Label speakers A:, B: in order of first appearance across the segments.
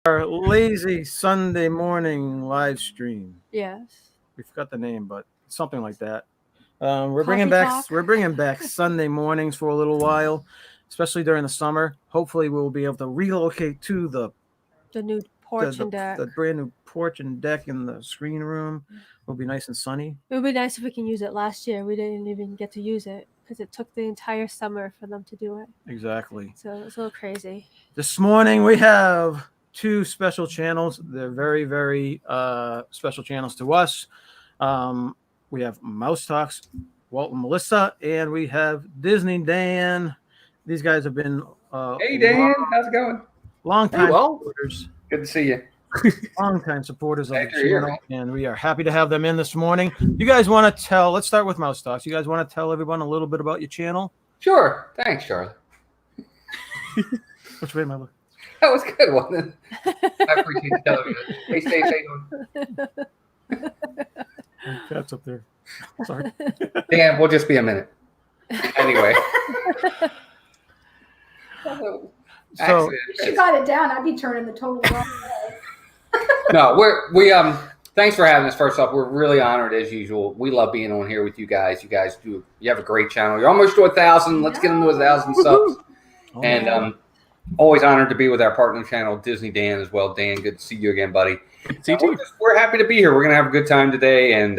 A: Our lazy Sunday morning live stream.
B: Yes.
A: We forgot the name, but something like that. We're
B: Coffee
A: bringing back
B: talk.
A: we're bringing back Sunday mornings for a little while, especially during the summer. Hopefully, we'll be able to relocate to
B: The new
A: the
B: porch
A: the,
B: and deck.
A: the brand new porch and deck in the screen room. Will be nice and sunny.
B: It would be nice if we can use it. Last year we didn't even get to use it because it took the entire summer for them to do it.
A: Exactly.
B: So it's a little crazy.
A: This morning we have two special channels. They're very, very special channels to us. We have Mouse Talks, Walt and Melissa, and we have Disney Dan. These guys have been
C: Hey Dan, how's it going?
A: long time
C: Hey, Walt.
A: supporters.
C: Good to see you.
A: Long time supporters of the
C: Glad you're here,
A: channel, and we are happy to have them in this morning. You guys want to tell? Let's start with Mouse Talks. You guys want to tell everyone a little bit about your channel?
C: Sure. Thanks, Charlie.
A: Which way am I looking?
C: That was good, wasn't it? I appreciate you telling me that. Hey, stay.
A: Cat's up there. Sorry.
C: Dan, we'll just be a minute. Anyway.
A: So
D: If she got it down, I'd be turning the total wrong way.
C: No, we thanks for having us. First off, we're really honored as usual. We love being on here with you guys. You have a great channel. You're almost to 1,000. Let's get into 1,000 subs.
A: Oh,
C: And always honored to be with our partner channel, DizneyDan, as well. Dan, good to see you again, buddy.
E: See you too.
C: We're happy to be here. We're gonna have a good time today, and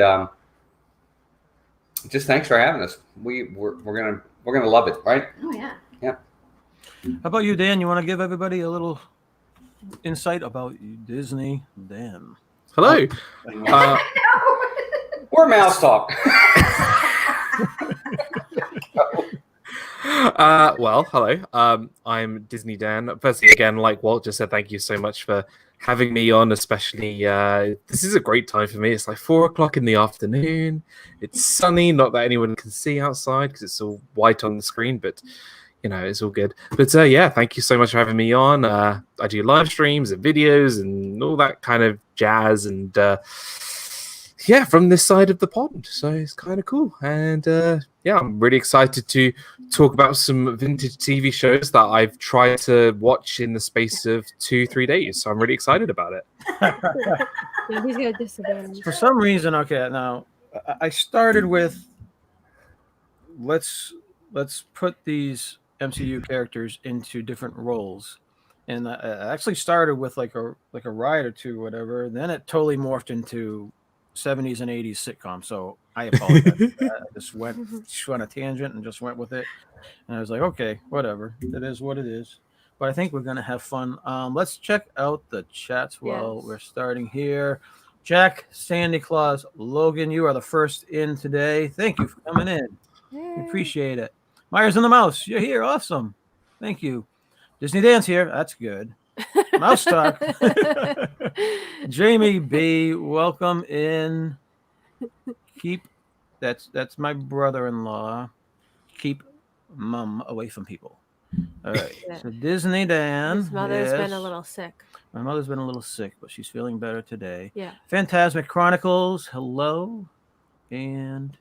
C: just thanks for having us. We're gonna love it, right?
D: Oh yeah.
A: how about you, Dan? You want to give everybody a little insight about Disney Dan?
E: Hello.
C: We're Mouse Talk.
E: Well, hello. I'm Disney Dan. Firstly, again, like Walt just said, thank you so much for having me on. Especially, this is a great time for me. It's like 4:00 in the afternoon. It's sunny. Not that anyone can see outside because it's all white on the screen, but you know, it's all good. But yeah, thank you so much for having me on. I do live streams and videos and all that kind of jazz, and yeah, from this side of the pond. So it's kind of cool. And yeah, I'm really excited to talk about some vintage TV shows that I've tried to watch in the space of 2-3 days. So I'm really excited about it.
B: Yeah, he's got a disadvantage.
A: For some reason, okay, now I started with let's put these MCU characters into different roles, and I actually started with like a ride or two, whatever. Then it totally morphed into 70s and 80s sitcom. So I apologize. For that. I just went on a tangent and just went with it, and I was like, okay, whatever. It is what it is. But I think we're gonna have fun. Let's check out the chats while
B: Yes.
A: we're starting here. Jack, Sandy Claus, Logan, you are the first in today. Thank you for coming in.
B: Yay.
A: Appreciate it. Myers and the Mouse, you're here. Awesome. Thank you. Disney Dan's here. That's good. Mouse Talk. Jamie B, welcome in. Keep that's my brother-in-law. Keep mum away from people. All right.
B: Yeah.
A: So Disney Dan.
B: His mother's been a
A: yes.
B: little sick.
A: My mother's been a little sick, but she's feeling better today.
B: Yeah.
A: Phantasmic Chronicles, hello. And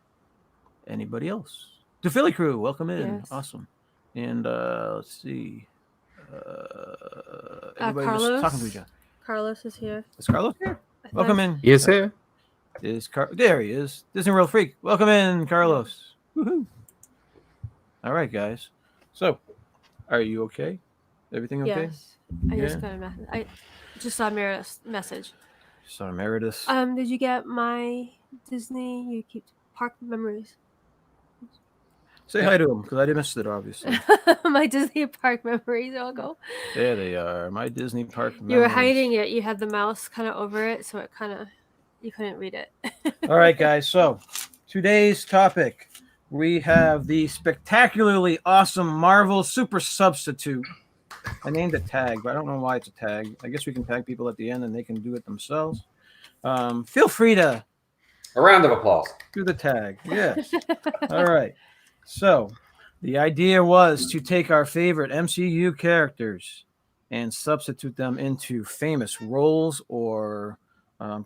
A: anybody else? The Philly Crew, welcome in.
B: Yes.
A: Awesome. And let's see. Anybody just
B: Carlos?
A: talking to each other?
B: Carlos is here.
A: Is Carlos here?
B: I
A: Welcome
B: think.
A: in.
E: Yes, sir.
A: There he is. Disney World Freak. Welcome in, Carlos. Woohoo. All right, guys. So, are you okay? Everything okay?
B: Yes. I
A: Yeah.
B: just got a message. I just saw Meredith's message.
A: Sorry, Meredith.
B: Did you get my Disney? You keep park memories.
A: Say hi to him because I missed it, obviously.
B: My Disney park memories. I'll go.
A: There they are. My Disney park
B: You were
A: memories.
B: hiding it. You had the mouse kind of over it, so it kind of you couldn't read it.
A: All right, guys. So, today's topic, we have the spectacularly awesome Marvel Super Substitute. I named it tag, but I don't know why it's a tag. I guess we can tag people at the end and they can do it themselves. Feel free to
C: A round of applause.
A: do the tag. Yes. All right. So, the idea was to take our favorite MCU characters and substitute them into famous roles or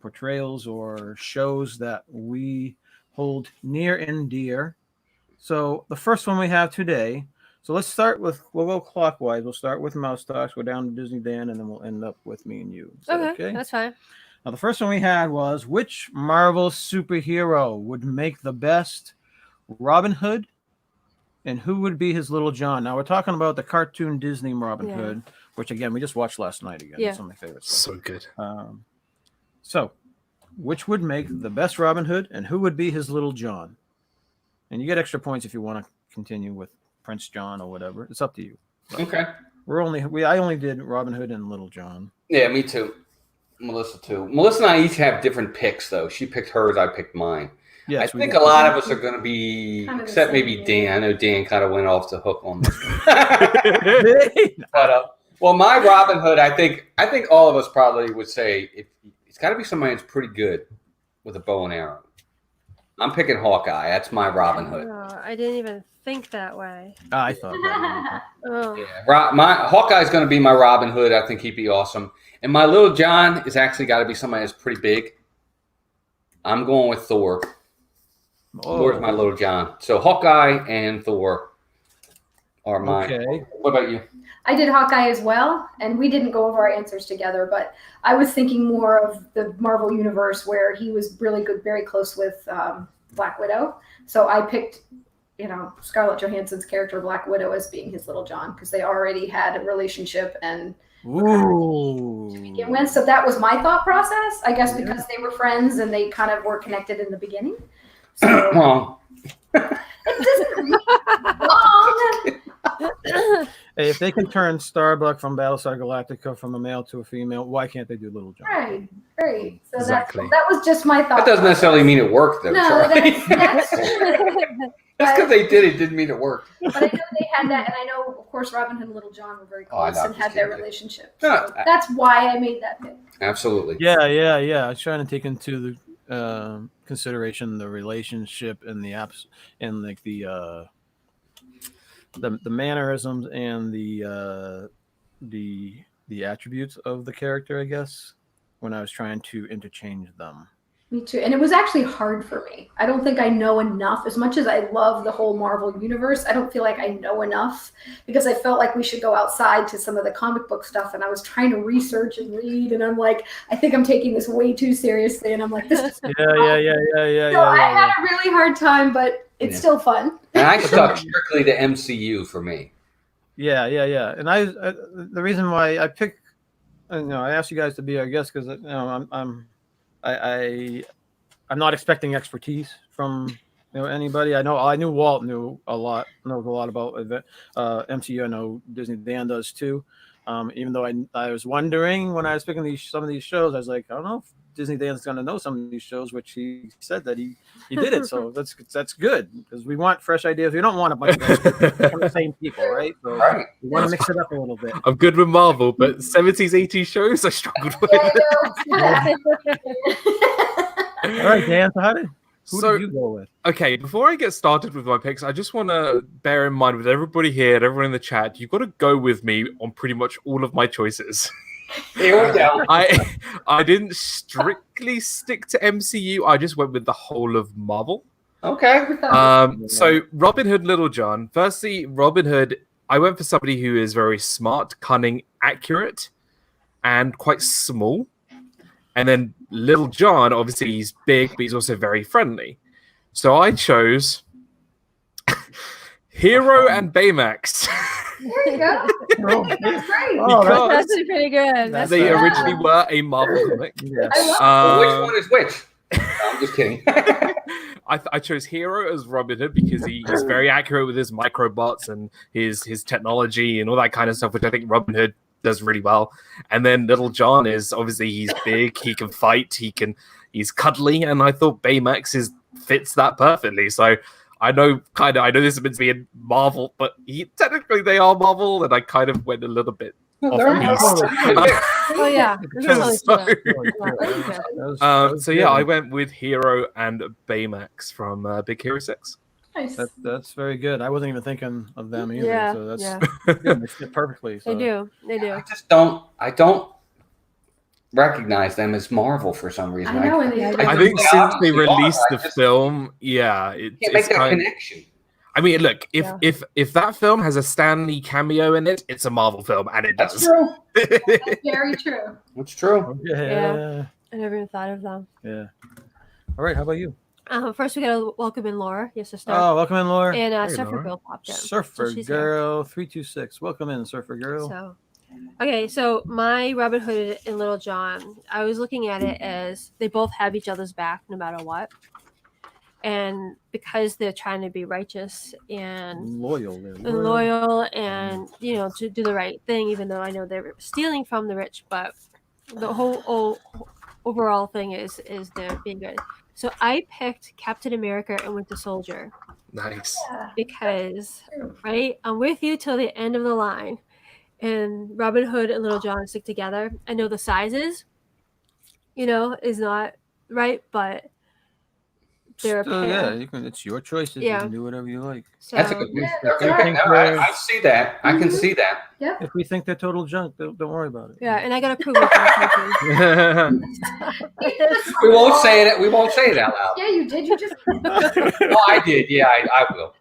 A: portrayals or shows that we hold near and dear. So the first one we have today, So let's start with, we'll go clockwise. We'll start with Mouse Talks, go down to Disney Dan, and then we'll end up with me and you. Is that
B: Okay, that's fine.
A: Now, the first one we had was, which Marvel superhero would make the best Robin Hood, and who would be his Little John? Now, we're talking about the cartoon Disney Robin Hood, which, again, we just watched last night again.
B: Yeah.
A: It's one of my favorites.
E: So good.
A: So, which would make the best Robin Hood, and who would be his Little John? And you get extra points if you want to continue with Prince John or whatever. It's up to you. But
C: Okay.
A: I only did Robin Hood and Little John.
C: Yeah, me too. Melissa too. Melissa and I each have different picks, though. She picked hers, I picked mine.
A: Yes,
C: I think a lot of us are going to be,
D: Kind of the
C: except
D: same,
C: maybe
D: yeah.
C: Dan. I know Dan kind of went off the hook on this one. But well, my Robin Hood, I think all of us probably would say it's got to be somebody that's pretty good with a bow and arrow. I'm picking Hawkeye. That's my Robin Hood.
B: Oh, I didn't even think that way.
A: I thought that.
B: Oh.
C: Yeah, my Hawkeye's going to be my Robin Hood. I think he'd be awesome. And my Little John is actually got to be somebody that's pretty big. I'm going with Thor. Thor's my Little John. So Hawkeye and Thor are mine.
A: Okay.
C: What about you?
D: I did Hawkeye as well, and we didn't go over our answers together, but I was thinking more of the Marvel Universe where he was really good, very close with Black Widow. So I picked, Scarlett Johansson's character Black Widow as being his Little John because they already had a relationship and begin with. So that was my thought process, I guess, because they were friends and they kind of were connected in the beginning. So
C: Wrong.
D: it doesn't wrong.
A: Hey, if they can turn Starbuck from Battlestar Galactica from a male to a female, why can't they do Little John?
D: Right. So
E: Exactly.
D: that was just my thought.
C: That doesn't necessarily mean it worked, though.
D: No,
C: Charlie.
D: that's
C: Just because they did it didn't mean it worked.
D: But I know they had that, and I know, of course, Robin Hood and Little John were very
C: Oh, I
D: close
C: know.
D: and had their relationship.
C: No,
D: So that's why I made that pick.
C: Absolutely.
A: Yeah. I was trying to take into the consideration the relationship and the apps and like the mannerisms and the attributes of the character, I guess, when I was trying to interchange them.
D: Me too. And it was actually hard for me. I don't think I know enough. As much as I love the whole Marvel universe, I don't feel like I know enough because I felt like we should go outside to some of the comic book stuff. And I was trying to research and read. And I'm like, I think I'm taking this way too seriously. And I'm like, this is
A: Yeah.
D: So I had a really hard time, but it's still fun.
C: And I stuck strictly to MCU for me.
A: Yeah. And I the reason why I picked, I asked you guys to be our guests because I'm not expecting expertise from anybody. I knew Walt knows a lot about MCU. I know Disney Dan does too. Even though I was wondering when I was picking some of these shows, I was like, I don't know if Disney Dan's going to know some of these shows, which he said that he did it. So that's good because we want fresh ideas. We don't want a bunch of experts from the same people, right? So
C: Right.
A: we want to mix it up a little bit.
E: I'm good with Marvel, but 70s, 80s shows I struggled with.
A: All right, Dan. So who
E: So-
A: did you go with?
E: Okay, before I get started with my picks, I just want to bear in mind with everybody here and everyone in the chat, you've got to go with me on pretty much all of my choices.
C: Here we go.
E: I didn't strictly stick to MCU. I just went with the whole of Marvel.
C: Okay.
E: So Robin Hood, Little John. Firstly, Robin Hood, I went for somebody who is very smart, cunning, accurate, and quite small. And then Little John, obviously he's big, but he's also very friendly. So I chose Hero and Baymax.
D: There you go. That's great.
A: Oh,
B: That's actually pretty good. That's
E: They
B: good.
E: originally were a Marvel comic.
A: yes.
D: I love
C: Which one is which? No, I'm just kidding.
E: I chose Hero as Robin Hood because he's very accurate with his microbots and his technology and all that kind of stuff, which I think Robin Hood does really well. And then Little John is obviously he's big, he can fight, he's cuddly, and I thought Baymax fits that perfectly. So I know this is meant to be in Marvel, but technically they are Marvel, and I kind of went a little bit off
C: They're
E: piste.
B: Oh yeah.
E: So yeah, I went with Hero and Baymax from Big Hero 6.
D: Nice.
A: That's very good. I wasn't even thinking of them either.
B: Yeah,
A: So that's
B: yeah.
A: good. They fit perfectly. So.
B: They do.
C: I just don't recognize them as Marvel for some reason.
D: I know.
E: I think since they
C: obviously
E: released
C: are.
E: the film,
C: Can't make
E: it's
C: that
E: kind.
C: connection.
E: I mean, look,
B: Yeah.
E: if that film has a Stan Lee cameo in it, it's a Marvel film, and it
C: That's
E: does.
C: true.
D: That's very true.
C: That's true.
A: Yeah.
B: I never even thought of them.
A: Yeah. All right. How about you?
B: First, we gotta welcome in Laura, your sister,
A: Oh, welcome in, Laura.
B: and
E: Hey,
B: Surfer
E: Laura.
B: Girl popped in.
A: Surfer
B: So she's here.
A: Girl 326. Welcome in, Surfer Girl.
B: So, okay, so my Robin Hood and Little John, I was looking at it as they both have each other's back no matter what. And because they're trying to be righteous and
A: Loyal.
B: loyal and, to do the right thing, even though I know they're stealing from the rich, but the whole overall thing is they're being good. So I picked Captain America and Winter Soldier
E: Nice.
D: Yeah.
B: because,
D: True.
B: right, I'm with you till the end of the line. And Robin Hood and Little John stick together. I know the sizes, is not right, but they're a
A: Still,
B: pair.
A: yeah, you can. It's your choices. You
B: Yeah.
A: can do whatever you like.
B: So,
C: That's a good
D: Yeah,
C: They're
D: that's
C: good.
A: right.
C: No, I see that. I can see that.
D: Yep.
A: If we think they're total junk, don't worry about it.
B: yeah, and I gotta prove it to something.
C: We won't say it. We won't say it out loud.
D: Yeah, you did. You just.
C: Well, I did. Yeah, I will.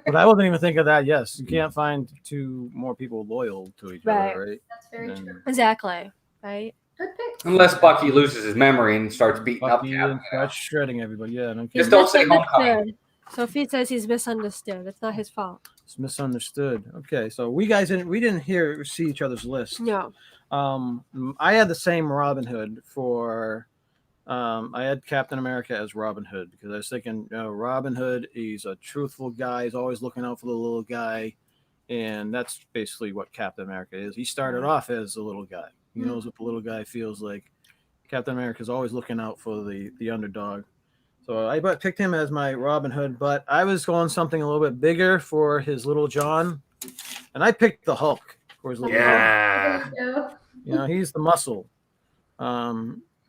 A: But I wasn't even thinking of that. Yes, you can't find two more people loyal to each
B: Right.
A: other, right?
D: That's very
A: And
D: true.
B: Exactly, right?
D: Good pick.
C: Unless Bucky loses his memory and starts beating up
A: Bucky
C: Cap.
A: and starts shredding everybody. Yeah, I don't care.
B: He's
C: Just don't say homecoming.
B: misunderstood. Sophie says he's misunderstood. It's not his fault.
A: It's misunderstood. Okay, so we didn't see each other's list.
B: No.
A: I had the same Robin Hood for. I had Captain America as Robin Hood because I was thinking, Robin Hood, he's a truthful guy. He's always looking out for the little guy, and that's basically what Captain America is. He started off as a little guy. He knows what the little guy feels like. Captain America is always looking out for the underdog. So I picked him as my Robin Hood, but I was going something a little bit bigger for his Little John, and I picked the Hulk for his Little John.
E: Yeah.
D: Yeah.
A: He's the muscle.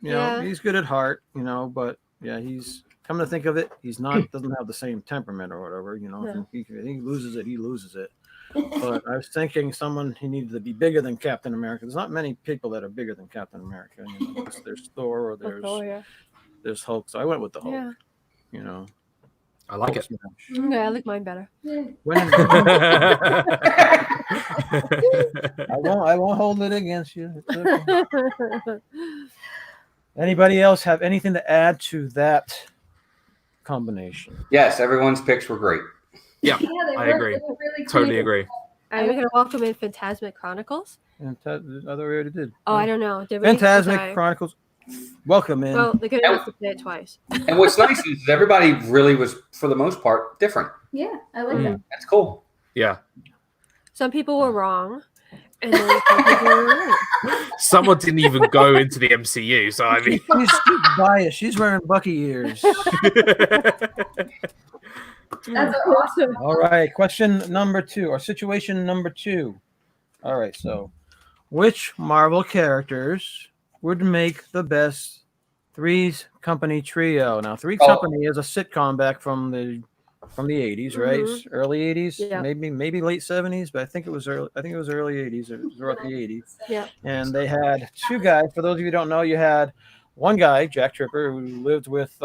B: Yeah.
A: He's good at heart, but yeah, he's come to think of it, doesn't have the same temperament or whatever,
B: No.
A: If he loses it, he loses it. But I was thinking he needed to be bigger than Captain America. There's not many people that are bigger than Captain America. There's Thor or there's Hulk. So I went with the Hulk.
B: Yeah.
E: I like it.
A: Smash.
B: Okay, I like mine better.
D: Yeah.
A: I won't hold it against you. It's okay. Anybody else have anything to add to that combination?
C: Yes, everyone's picks were great.
E: Yeah,
D: Yeah, they
E: I
D: were.
E: agree.
D: They were really
E: Totally
D: creative.
E: agree.
B: Are we gonna welcome in Phantasmic Chronicles?
A: And I already did.
B: Oh, I don't know. Did we?
A: Phantasmic
B: Okay.
A: Chronicles. Welcome in.
B: Well, they're gonna have to play it twice.
C: And what's nice is everybody really was, for the most part, different.
D: Yeah, I like that.
C: That's cool.
E: Yeah.
B: Some people were wrong, and then some people were right.
E: Someone didn't even go into the MCU, so I mean.
A: She's biased. She's wearing Bucky ears.
D: That's awesome.
A: All right. Question number 2, or situation number 2. All right. So, which Marvel characters would make the best Three's Company trio? Now, Three's Company is a sitcom back from the 80s, right?
B: Mhm.
A: Early 80s,
B: Yeah.
A: maybe late 70s, but I think it was early 80s or throughout the 80s.
B: Yeah.
A: And they had 2 guys. For those of you who don't know, you had one guy, Jack Tripper, who lived with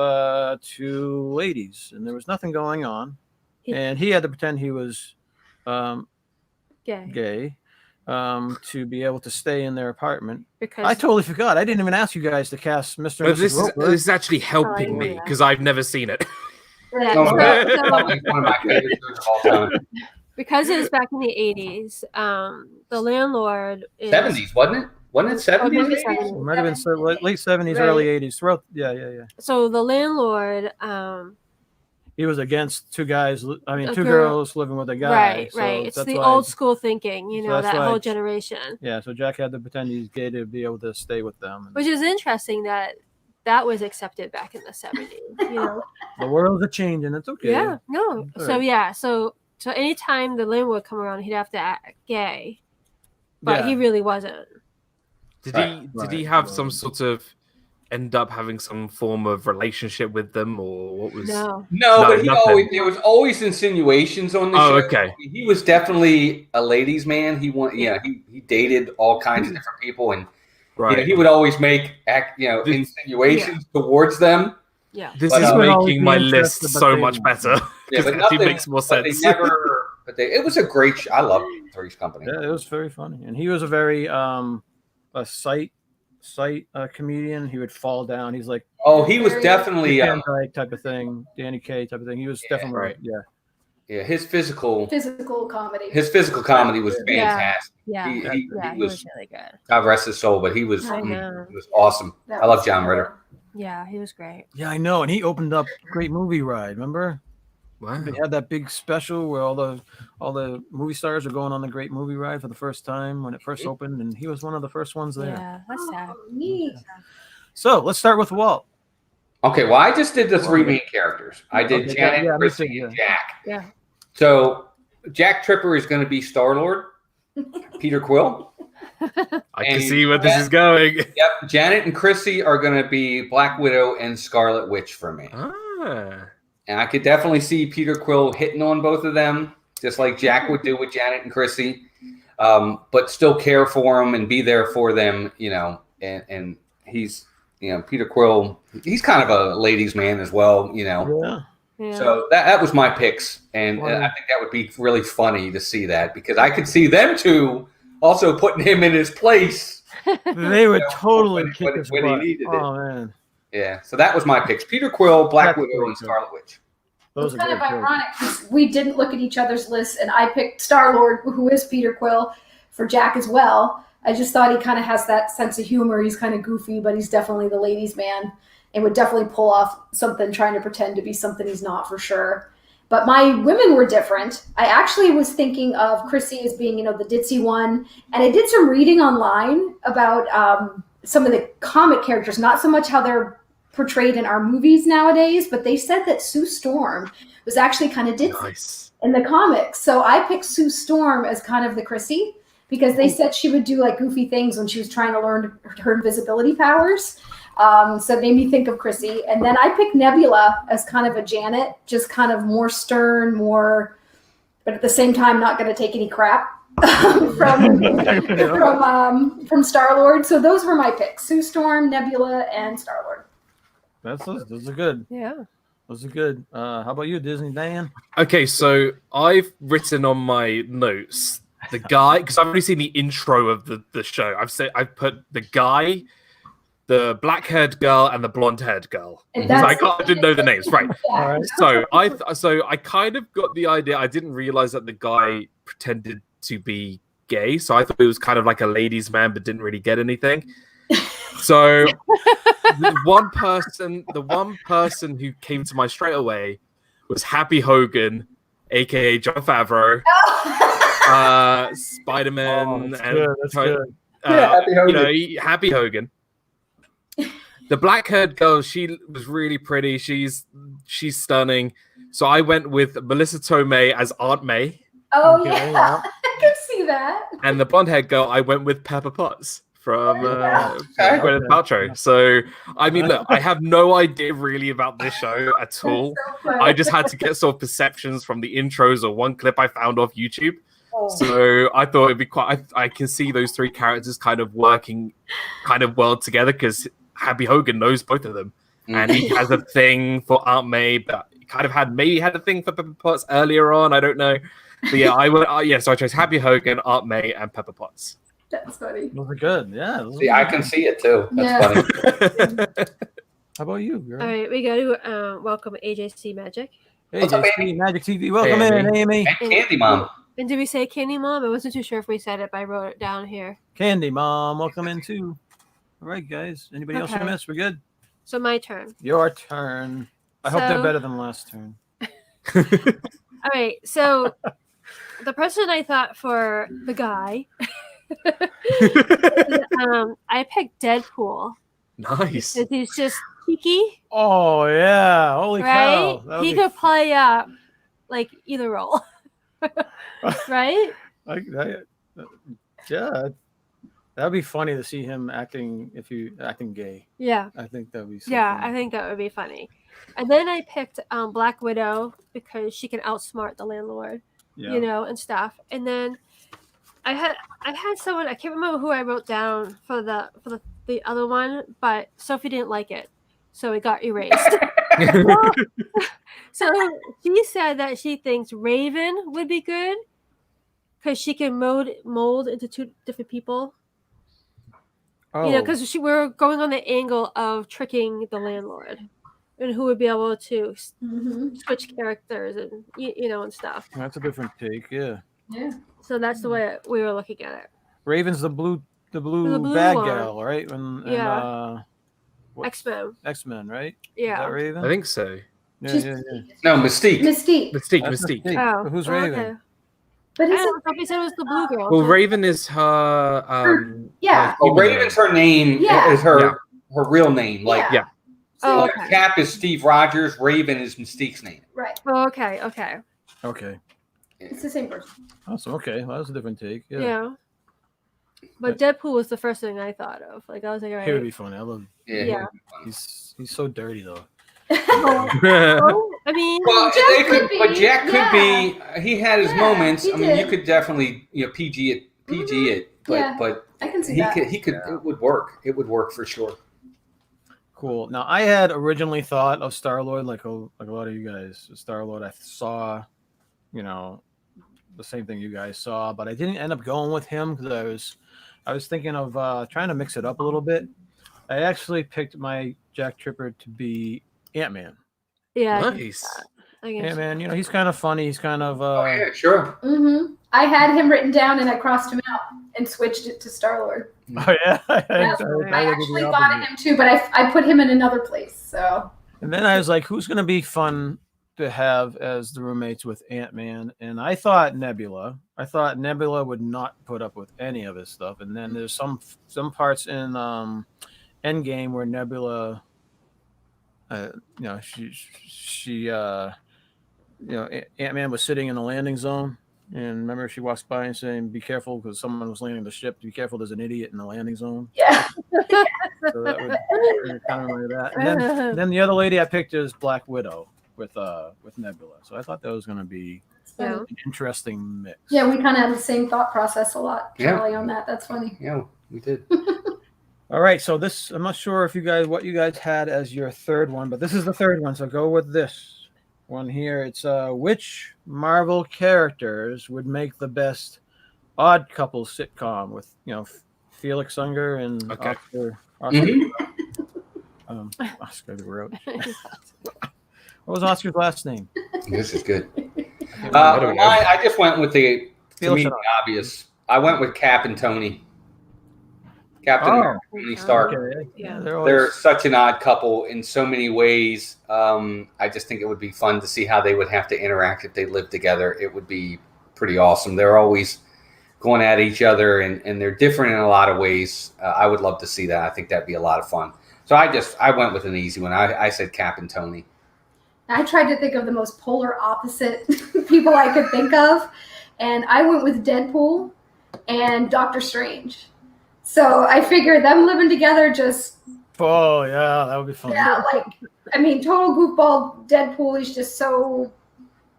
A: 2 ladies, and there was nothing going on. And he had to pretend he was gay to be able to stay in their apartment.
B: Because
A: I totally forgot. I didn't even ask you guys to cast Mr.
E: But
A: and
E: this
A: Mrs.
E: is,
A: Roper.
E: this is actually helping me
B: yeah.
E: because I've never seen it.
B: Yeah,
C: Oh,
B: so-
C: that's
B: so-
C: probably one of my favorite shows of all time.
B: because it was back in the 80s, the landlord is
C: 70s, wasn't it? Wasn't it
B: Oh,
C: 70s?
B: maybe
C: maybe?
B: 70s.
A: It might have been late 70s,
B: Right.
A: early 80s. Throughout, yeah.
B: So the landlord,
A: He was against 2 guys. I mean,
B: A
A: 2
B: girl-
A: girls living with a guy.
B: right. It's
A: that's
B: the
A: why-
B: old school thinking,
A: so
B: that
A: that's why
B: whole
A: it's-
B: generation.
A: Yeah, so Jack had to pretend he's gay to be able to stay with them.
B: Which is interesting that was accepted back in the 70s.
A: The world's a changing. It's okay.
B: Yeah, no.
A: All
B: So
A: right.
B: yeah, so anytime the landlord would come around, he'd have to act gay, but he
A: Yeah.
B: really wasn't.
E: Did
C: Right.
E: he have some sort of end up having some form of relationship with them, or what was?
B: No.
C: No,
E: No,
C: but
E: nothing.
C: there was always insinuations on the
E: Oh,
C: show.
E: okay.
C: He was definitely a ladies' man. He dated all kinds of different people, and
E: Right.
C: he would always make insinuations towards them.
B: Yeah.
E: This
C: But,
E: is
A: would always
E: making
A: be
E: my
A: interested,
E: list
A: but
E: so
A: they-
E: much better.
C: Yeah,
E: Because
C: but
E: it actually
C: nothing
E: makes more
C: But they
E: sense.
C: never. It was a great. I love Three's Company.
A: Yeah, it was very funny, and he was a very a sight comedian. He would fall down. He's like
C: Oh, he was
D: Very-
C: definitely.
A: Van Dyke type of thing, Danny Kaye type of thing. He was definitely
E: right.
C: Yeah, his physical
D: comedy.
C: comedy was
B: Yeah.
C: fantastic.
B: Yeah.
C: He
B: Yeah, he
C: was.
B: was really good.
C: God rest his soul, but he was.
B: I know.
C: He was awesome.
D: That
C: I love
D: was
C: John
D: cool.
C: Ritter.
B: Yeah, he was great.
A: Yeah, I know. And he opened up Great Movie Ride. Remember?
E: Wow.
A: They had that big special where all the movie stars are going on the Great Movie Ride for the first time when it first opened, and he was one of the first ones there.
B: Yeah, that's sad.
D: Oh, neat.
A: So let's start with Walt.
C: Okay, well, I just did the three main characters. I did
A: Okay,
C: Janet,
A: yeah, me
C: Chrissy,
A: too,
C: and Jack.
B: Yeah.
C: So Jack Tripper is going to be Star-Lord. Peter Quill.
E: I can
C: And
E: see where this
C: that-
E: is going.
C: Yep. Janet and Chrissy are going to be Black Widow and Scarlet Witch for me.
E: Ah.
C: And I could definitely see Peter Quill hitting on both of them, just like Jack would do with Janet and Chrissy, but still care for them and be there for them, and he's, Peter Quill, he's kind of a ladies' man as well,
A: Yeah.
B: Yeah.
C: So that was my picks, and
A: Wow.
C: I think that would be really funny to see that, because I could see them two also putting him in his place.
A: They would totally
C: when-
A: kick
C: when-
A: his
C: when he
A: butt.
C: needed it.
A: Oh man,
C: Yeah, so that was my picks: Peter Quill, Black
A: That's
C: Widow,
A: pretty
C: and
A: good.
C: Scarlet Witch.
A: those
D: It's
A: are
D: kind
A: good.
D: of ironic because we didn't look at each other's lists, and I picked Star-Lord, who is Peter Quill, for Jack as well. I just thought he kind of has that sense of humor. He's kind of goofy, but he's definitely the ladies' man and would definitely pull off something trying to pretend to be something he's not for sure. But my women were different. I actually was thinking of Chrissy as being, the ditzy one. And I did some reading online about some of the comic characters, not so much how they're portrayed in our movies nowadays, but they said that Sue Storm was actually kind of ditzy
E: Nice.
D: in the comics. So I picked Sue Storm as kind of the Chrissy because they said she would do like goofy things when she was trying to learn her invisibility powers. So it made me think of Chrissy. And then I picked Nebula as kind of a Janet, just kind of more stern, but at the same time, not going to take any crap from Star-Lord. So those were my picks: Sue Storm, Nebula, and Star-Lord.
A: Those are good.
B: Yeah.
A: Those are good. How about you, Disney Dan?
E: Okay, so I've written on my notes the guy, because I've only seen the intro of the show. I've put the guy, the black-haired girl, and the blonde-haired girl.
D: And
E: Because I
D: that's-
E: didn't know the names, right?
A: All right.
E: So I kind of got the idea. I didn't realize that the guy pretended to be gay, so I thought it was kind of like a ladies' man, but didn't really get anything. So the one person who came to mind straight away was Happy Hogan, aka John Favreau, Spider-Man,
A: Oh, that's
E: and
A: good. That's good.
C: Happy Hogan.
E: Happy Hogan. The black-haired girl, she was really pretty. She's stunning. So I went with Melissa Tomei as Aunt May,
D: Oh,
A: Okay,
D: yeah.
A: yeah.
D: I could see that.
E: and the blonde-haired girl, I went with Pepper Potts from
C: Okay.
E: Gwyneth Paltrow. So I mean, look, I have no idea really about this show at all.
D: That's so fun.
E: I just had to get sort of perceptions from the intros or one clip I found off YouTube. So I thought it'd be quite. I can see those three characters kind of working kind of well together because Happy Hogan knows both of them, and he has a thing for Aunt May, but he kind of had a thing for Pepper Potts earlier on. I don't know, but yeah, I would. So I chose Happy Hogan, Aunt May, and Pepper Potts.
D: That's funny.
A: Those are good. Yeah. those are
C: See, I
A: good.
C: can see it too. That's
D: Yeah.
C: funny.
A: How about you, girl?
B: All right, we got to welcome AJC Magic.
A: Hey,
C: What's up,
A: JC,
C: Amy?
A: Magic TV. Welcome
E: Hey,
A: in, Amy.
C: And Candy Mom.
B: And did we say Candy Mom? I wasn't too sure if we said it, but I wrote it down here.
A: Candy Mom, welcome in too. All right, guys. Anybody else
B: Okay.
A: you missed? We're good.
B: So my turn.
A: Your turn. I hope they're
B: So-
A: better than last turn.
B: All right, so the person I thought for the guy, I picked Deadpool.
E: Nice.
B: 'Cause he's just cheeky,
A: Oh yeah! Holy
B: right?
A: cow! That would
B: He
A: be-
B: could play like either role, right?
A: yeah, that'd be funny to see him acting gay.
B: Yeah,
A: I think that'd be. So
B: yeah, I
A: funny.
B: think that would be funny. And then I picked Black Widow because she can outsmart the landlord,
A: Yeah.
B: and stuff. And then I had someone, I can't remember who I wrote down for the other one, but Sophie didn't like it, so it got erased. So she said that she thinks Raven would be good because she can mold into two different people.
A: Oh,
B: You know, because we were going on the angle of tricking the landlord, and who would be able to
D: Mhm.
B: switch characters and you know and stuff.
A: that's a different take. Yeah,
D: Yeah.
B: So that's the way we were looking at it.
A: Raven's the blue
B: blue
A: bad
B: one.
A: gal, right? And
B: Yeah.
A: what-
B: X-Men.
A: X-Men, right? Is
B: Yeah.
A: that Raven?
E: I think so.
A: Yeah,
D: She's
A: yeah, yeah.
C: No, Mystique.
D: Mystique.
E: Mystique,
A: That's
E: Mystique.
A: Mystique. But who's Raven?
B: Okay.
D: But
B: I
D: is
B: don't
D: it?
B: know if he said it was the blue girl.
E: Well,
B: so-
E: Raven is her.
D: Yeah.
C: Oh,
E: human
C: Raven's her name.
D: Yeah.
C: Is her
E: Yeah.
C: her real name. Like
D: Yeah.
B: Oh,
C: like
B: okay.
C: Cap is Steve Rogers. Raven is Mystique's name.
D: Right.
B: Oh, okay. Okay.
A: Okay.
D: It's the same person.
A: Awesome. Okay. Well, that's a different take.
B: Yeah.
A: Yeah.
B: But Deadpool was the first thing I thought of. Like I was like, all
A: He would
B: right.
A: be funny. I love.
B: Yeah.
A: He's so dirty though.
B: Oh, I mean,
C: Well,
D: Jack
C: they
D: could
C: but
D: be,
C: Jack could
D: yeah.
C: be. He had his
D: Yeah,
C: moments.
D: he
C: I mean, you
D: did.
C: could definitely PG it, but
D: Yeah.
C: but
D: I can see
C: he
D: that.
C: could it would work. It would work for sure.
A: Cool. Now, I had originally thought of Star-Lord like a lot of you guys. Star-Lord, I saw, the same thing you guys saw, but I didn't end up going with him because I was thinking of trying to mix it up a little bit. I actually picked my Jack Tripper to be Ant-Man.
B: yeah. I can see
E: Nice.
B: that. I can
A: Ant-Man, he's kind of funny. He's kind of
C: Oh yeah, sure.
D: Mm-hmm. I had him written down and I crossed him out and switched it to Star-Lord.
A: Oh yeah.
D: I actually thought of him too, but I put him in another place. So
A: And then I was like, who's going to be fun to have as the roommates with Ant-Man? And I thought Nebula. I thought Nebula would not put up with any of his stuff. And then there's some parts in Endgame where Nebula, she Ant-Man was sitting in the landing zone. And remember, she walks by and saying, "Be careful," because someone was landing the ship. Be careful, there's an idiot in the landing zone.
D: yeah.
A: So that would kind of remember that. And then the other lady I picked is Black Widow with Nebula. So I thought that was going to be
B: Yeah.
A: an interesting mix.
D: Yeah, we kind of had the same thought process a lot,
C: Yeah.
D: Charlie, on that. That's funny.
C: Yeah, we did.
A: All right. So this, I'm not sure if what you guys had as your third one, but this is the third one. So go with this one here. It's which Marvel characters would make the best odd couple sitcom with Felix Unger and
E: Okay.
A: Oscar the Roach. What was Oscar's last name?
C: This is good.
E: I don't know.
C: I just went with to
A: Felix
C: me,
A: and
C: the obvious. I went with Cap and Tony. Captain America, Tony Stark.
A: Okay.
B: Yeah.
C: They're such an odd couple in so many ways. I just think it would be fun to see how they would have to interact if they lived together. It would be pretty awesome. They're always going at each other, and they're different in a lot of ways. I would love to see that. I think that'd be a lot of fun. So I went with an easy one. I said Cap and Tony.
D: I tried to think of the most polar opposite people I could think of, and I went with Deadpool and Doctor Strange. So I figured them living together just,
A: Oh yeah, that would be fun.
D: yeah, total goofball. Deadpool is just so,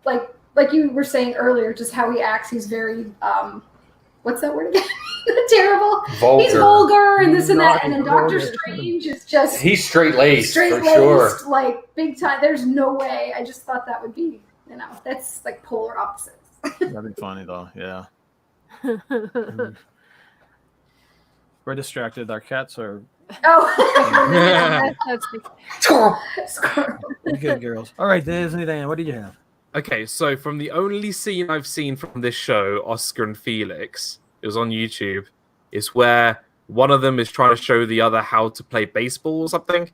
D: like you were saying earlier, just how he acts. He's very, what's that word again? Terrible.
C: Vulgar.
D: He's vulgar and this and that. And then
A: Vulgar.
D: Doctor Strange is just
C: He's straight laced for
D: straight-laced,
C: sure.
D: like big time. There's no way. I just thought that would be, that's like polar opposites.
A: That'd be funny though. Yeah. We're distracted. Our cats are
D: Oh,
B: Yeah, that's
D: Squirrel.
A: good girls. All right, DizneyDan, what did you have?
E: Okay, so from the only scene I've seen from this show, Oscar and Felix, it was on YouTube, is where one of them is trying to show the other how to play baseball or something.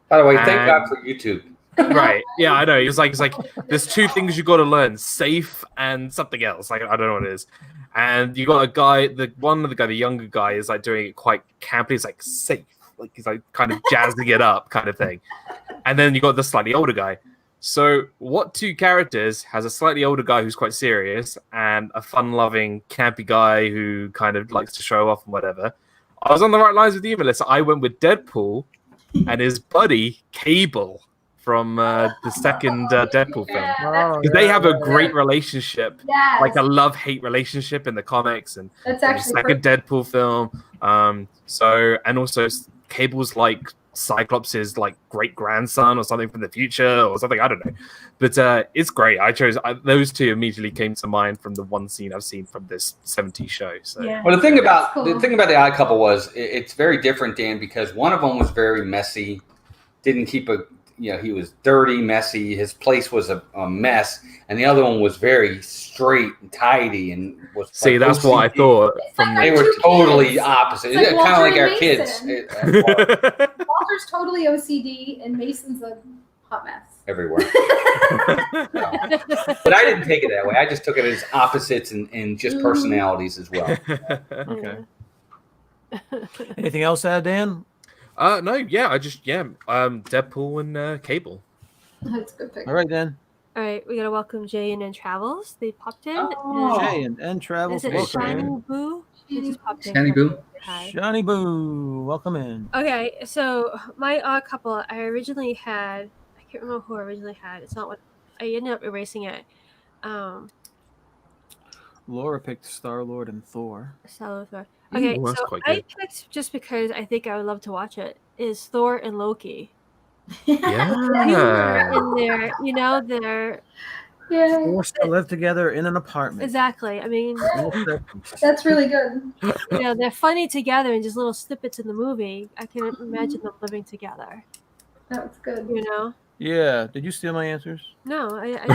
C: By the way, thank
E: And-
C: God for YouTube.
E: Right. Yeah, I know. It's like there's two things you got to learn: safe and something else. Like I don't know what it is. And you got a guy. The younger guy is like doing it quite campy. He's like safe, like he's like kind of jazzing it up, kind of thing. And then you got the slightly older guy. So what two characters has a slightly older guy who's quite serious and a fun-loving, campy guy who kind of likes to show off and whatever? I was on the right lines with you, Melissa. I went with Deadpool and his buddy Cable from the second Deadpool film.
D: Yeah,
E: Because they have a great relationship,
D: yes,
E: like a love-hate relationship in the comics and
D: that's
E: in the
D: actually
E: second Deadpool film. And also Cable's like Cyclops' like great grandson or something from the future or something. I don't know, but it's great. Those two immediately came to mind from the one scene I've seen from this 70s show. So
B: Yeah.
C: Well, the thing about
D: cool.
C: the Odd Couple was it's very different, Dan, because one of them was very messy, didn't keep he was dirty, messy. His place was a mess, and the other one was very straight and tidy and was.
E: See,
C: like
E: that's what I
C: OCD.
E: thought. From
C: They were totally opposite.
D: It's like
C: Kind of
D: Walter
C: like our
D: and
C: kids
D: Mason.
E: the...
D: Walter's totally OCD, and Mason's a hot mess.
C: everywhere. But I didn't take it that way. I just took it as opposites and just personalities as well.
A: Okay. Anything else to add, Dan?
E: No, yeah, Deadpool and Cable.
D: That's a good pick.
A: All right, then.
B: All right, we gotta welcome Jay and Travels. They popped in.
C: Oh.
A: Jay and Travels.
B: Is it
A: Welcome
B: Shiny
A: in.
B: Boo? They just popped in.
C: Shiny Boo.
B: Hi.
A: Johnny Boo, welcome in.
B: Okay, so my odd couple, I originally had. I can't remember who I originally had. It's not what I ended up erasing it.
A: Laura picked Star-Lord and Thor.
B: Thor. Okay,
E: Ooh, that's
B: so
E: quite
B: I
E: good.
B: picked just because I think I would love to watch it. Is Thor and Loki?
E: Yeah.
B: In there, they're
D: Yeah,
A: Forced to live together in an apartment.
B: exactly. I mean,
D: that's really good.
B: they're funny together and just little snippets in the movie. I can imagine them living together.
D: That's good.
A: Yeah. Did you steal my answers?
B: No, I just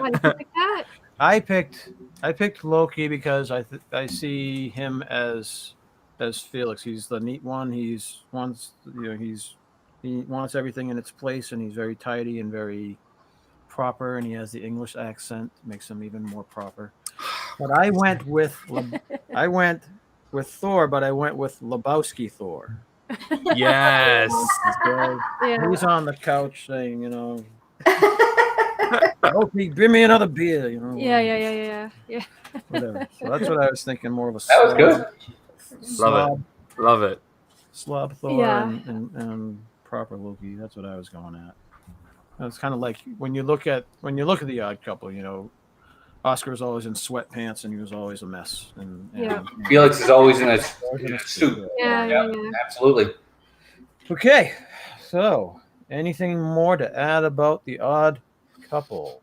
B: why did you pick that?
A: I picked Loki because I see him as Felix. He's the neat one. He wants everything in its place, and he's very tidy and very proper, and he has the English accent, makes him even more proper. But I went with Thor, but I went with Lebowski Thor.
E: Yes.
B: Yeah.
A: He's on the couch saying, Loki, bring me another beer,
B: Yeah.
A: whatever. So that's what I was thinking, more of a
C: That was good.
E: Love it.
A: slob Thor
B: Yeah.
A: and proper Loki. That's what I was going at. It's kind of like when you look at the Odd Couple, Oscar was always in sweatpants and he was always a mess. And
C: Felix is always in a suit.
B: Yeah.
C: Absolutely.
A: Okay, so anything more to add about the Odd Couple?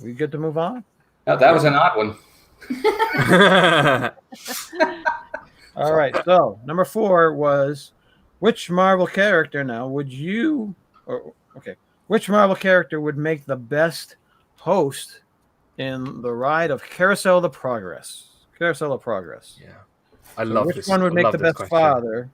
A: We good to move on?
C: No, that was an odd one.
A: All right. So number 4 was which Marvel character which Marvel character would make the best host in the ride of Carousel of Progress? Carousel of Progress.
E: Yeah. I love
A: which
E: this.
A: one would
E: I
A: make
E: love
A: the
E: this
A: best
E: question.
A: father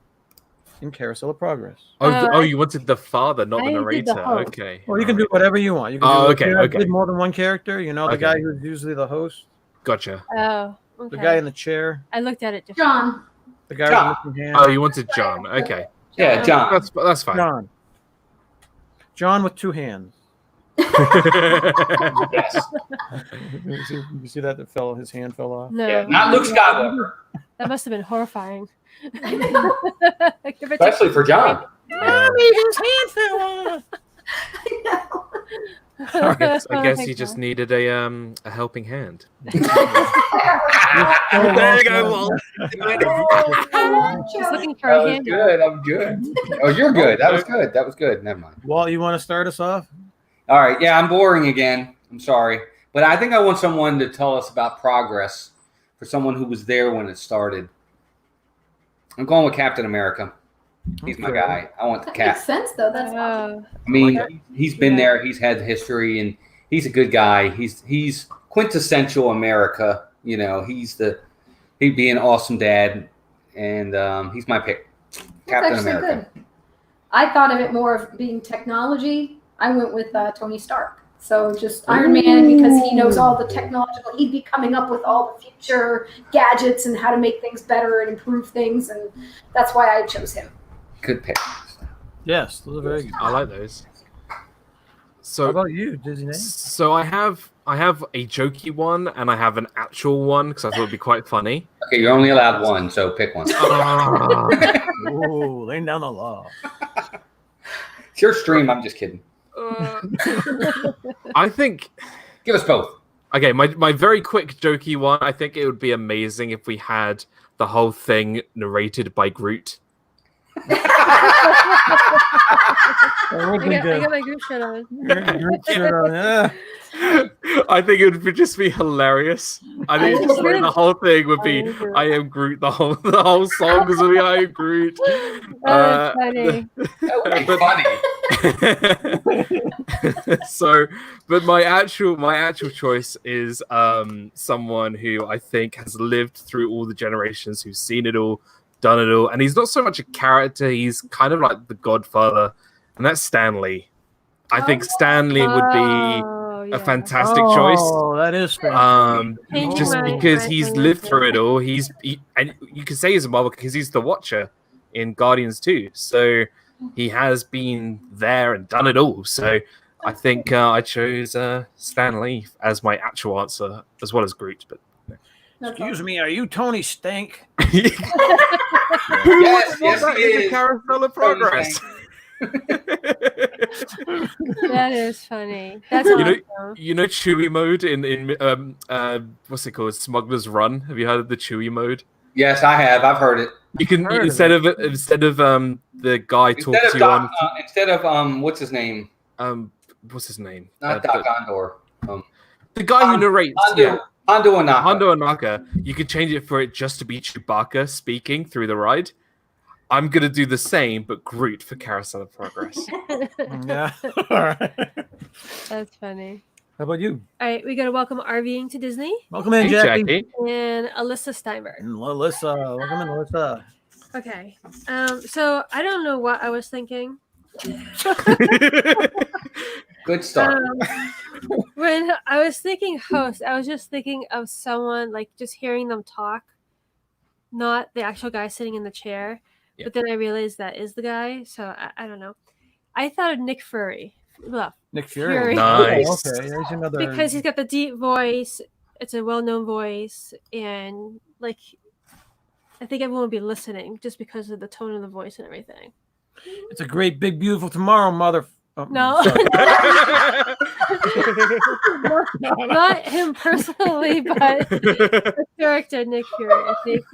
A: in Carousel of Progress?
E: Oh, you wanted the father, not the
B: I did the
E: narrator.
B: host.
E: Okay.
A: Well, you can do whatever you want. You can
E: Oh,
A: do
E: okay,
A: you have
E: okay.
A: more than one character. The
E: Okay.
A: guy who's usually the host,
E: Gotcha.
B: Oh, okay.
A: the guy in the chair,
B: I looked at it different.
D: John.
A: the guy
C: John.
A: with the missing hand.
E: Oh, you wanted John. Okay.
C: Yeah, John.
E: That's fine.
A: John with 2 hands.
C: Yes.
A: You see that his hand fell off?
B: No,
C: Yeah, not Luke Skywalker,
B: that must have been horrifying.
C: especially for John.
A: His hand fell off.
E: I guess he just needed a helping hand.
A: There
E: There you go, Walt.
B: Just looking for
C: That
B: a
C: was
B: hand.
C: good. I'm good. Oh, you're good. That was good. That was good. Never mind.
A: Walt, you want to start us off?
C: All right. Yeah, I'm boring again. I'm sorry. But I think I want someone to tell us about progress for someone who was there when it started. I'm going with Captain America. He's my
A: Okay.
C: guy. I want the
D: That
C: Cap.
D: makes sense, though. That's awesome.
C: I mean, he's been there. He's had history, and he's a good guy. He's quintessential America. He'd be an awesome dad, and he's my pick. Captain
D: That's actually
C: America.
D: good. I thought of it more of being technology. I went with Tony Stark. So just Iron Man, because he knows all the technological. He'd be coming up with all the future gadgets and how to make things better and improve things, and that's why I chose him.
C: Good pick.
A: Yes, those are very good.
E: I like those.
A: How
E: So,
A: about you, Disney?
E: so I have a jokey one and I have an actual one because I thought it'd be quite funny.
C: Okay, you're only allowed one, so pick one.
A: Ooh, laying down the law.
C: It's your stream. I'm just kidding.
E: I think.
C: Give us both.
E: Okay, my very quick jokey one. I think it would be amazing if we had the whole thing narrated by Groot.
A: That would
B: I
A: be
B: got
A: good.
B: my group shirt on.
A: Group shirt on, yeah.
E: I think it would just be hilarious. I think
B: I am
E: just like
B: Groot.
E: the whole thing would
B: I
E: be
B: am Groot.
E: I am Groot. The whole song is gonna be I am Groot.
B: That's funny.
C: That would be funny.
E: So, but my actual choice is someone who I think has lived through all the generations, who's seen it all, done it all, and he's not so much a character, he's kind of like the Godfather, and that's Stan Lee. I think Stan Lee would be a fantastic choice.
A: Oh, that is fantastic.
E: Just
B: my-
E: because
B: my
E: he's
B: opinion
E: lived
B: too.
E: through it all. And you can say he's a Marvel because he's the Watcher in Guardians 2. So he has been there and done it all. So I think I chose Stan Lee as my actual answer, as well as Groot. But
A: Excuse me, are you Tony Stank?
C: Yes, yes,
E: that
C: he
E: is a
C: is.
E: carousel of progress.
B: That is funny. That's
E: You know-
B: awesome.
E: You know Chewie mode in what's it called? Smuggler's Run. Have you heard of the Chewie mode?
C: Yes, I have. I've heard it.
E: You can
A: Heard of
E: instead of the guy talks
C: Instead
E: to
C: of
E: you
C: Doc, instead of what's his name?
E: on what's his name?
C: Not Doc Ondor.
E: the guy who narrates.
C: Hondo Anaka.
E: Hondo Anaka. You can change it for it just to be Chewbacca speaking through the ride. I'm gonna do the same, but Groot for Carousel of Progress.
A: Yeah. All right.
B: That's funny.
A: How about you?
B: All right, we got to welcome RVing to Disney
A: Welcome in,
E: Hey,
A: Jackie.
B: and Alyssa Steinberg.
A: And Melissa. Welcome in, Melissa.
B: Okay. So I don't know what I was thinking.
C: Good start.
B: When I was thinking host, I was just thinking of someone like just hearing them talk, not the actual guy sitting in the chair.
E: Yeah.
B: But then I realized that is the guy, so I don't know. I thought of Nick Fury. Well,
A: Nick Fury.
B: Fury.
E: Nice.
A: Oh, okay. There's another.
B: because he's got the deep voice. It's a well-known voice, and like, I think everyone would be listening just because of the tone of the voice and everything.
A: It's a great, big, beautiful tomorrow, mother. Oh,
B: No.
A: sorry.
B: Not him personally, but the character Nick Fury. I think.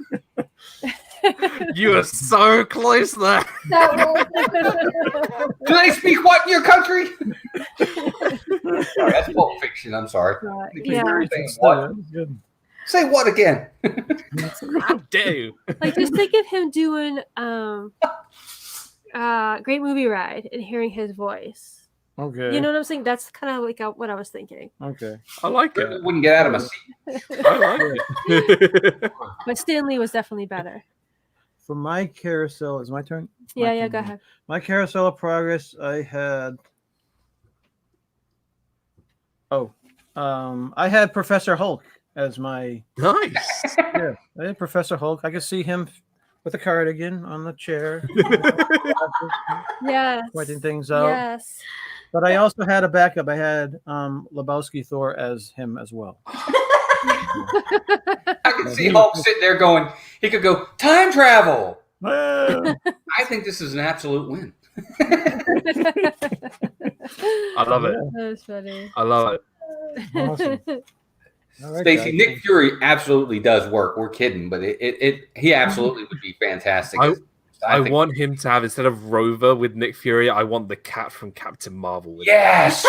E: You are so close there.
C: Do they speak what in your country? Sorry, that's Pulp Fiction. I'm sorry.
B: Yeah,
C: Say what?
A: Good.
C: Say what again?
E: How dare you?
B: like just think of him doing Great Movie Ride and hearing his voice.
A: Okay.
B: You know what I'm saying? That's kind of like what I was thinking.
A: Okay.
E: I like
C: I
E: it.
C: wouldn't get out of my seat.
E: I like it.
B: But Stanley was definitely better.
A: For my carousel, is my turn?
B: Yeah,
A: My
B: yeah,
A: turn.
B: go ahead.
A: My carousel of progress, I had. I had Professor Hulk as my.
E: Nice.
A: Yeah, I had Professor Hulk. I could see him with a cardigan on the chair,
B: Yes.
A: pointing things out.
B: Yes.
A: But I also had a backup. I had Lebowski Thor as him as well.
C: I can see Hulk sitting there going, he could go, time travel.
A: Ah,
C: I think this is an absolute win.
E: I love it.
B: That was funny.
E: I love it.
A: Awesome. All right,
C: Stacey,
A: guys.
C: Nick Fury absolutely does work. We're kidding, but he absolutely would be fantastic.
E: I
C: think-
E: want him to have, instead of Rover with Nick Fury, I want the cat from Captain Marvel with
C: Yes.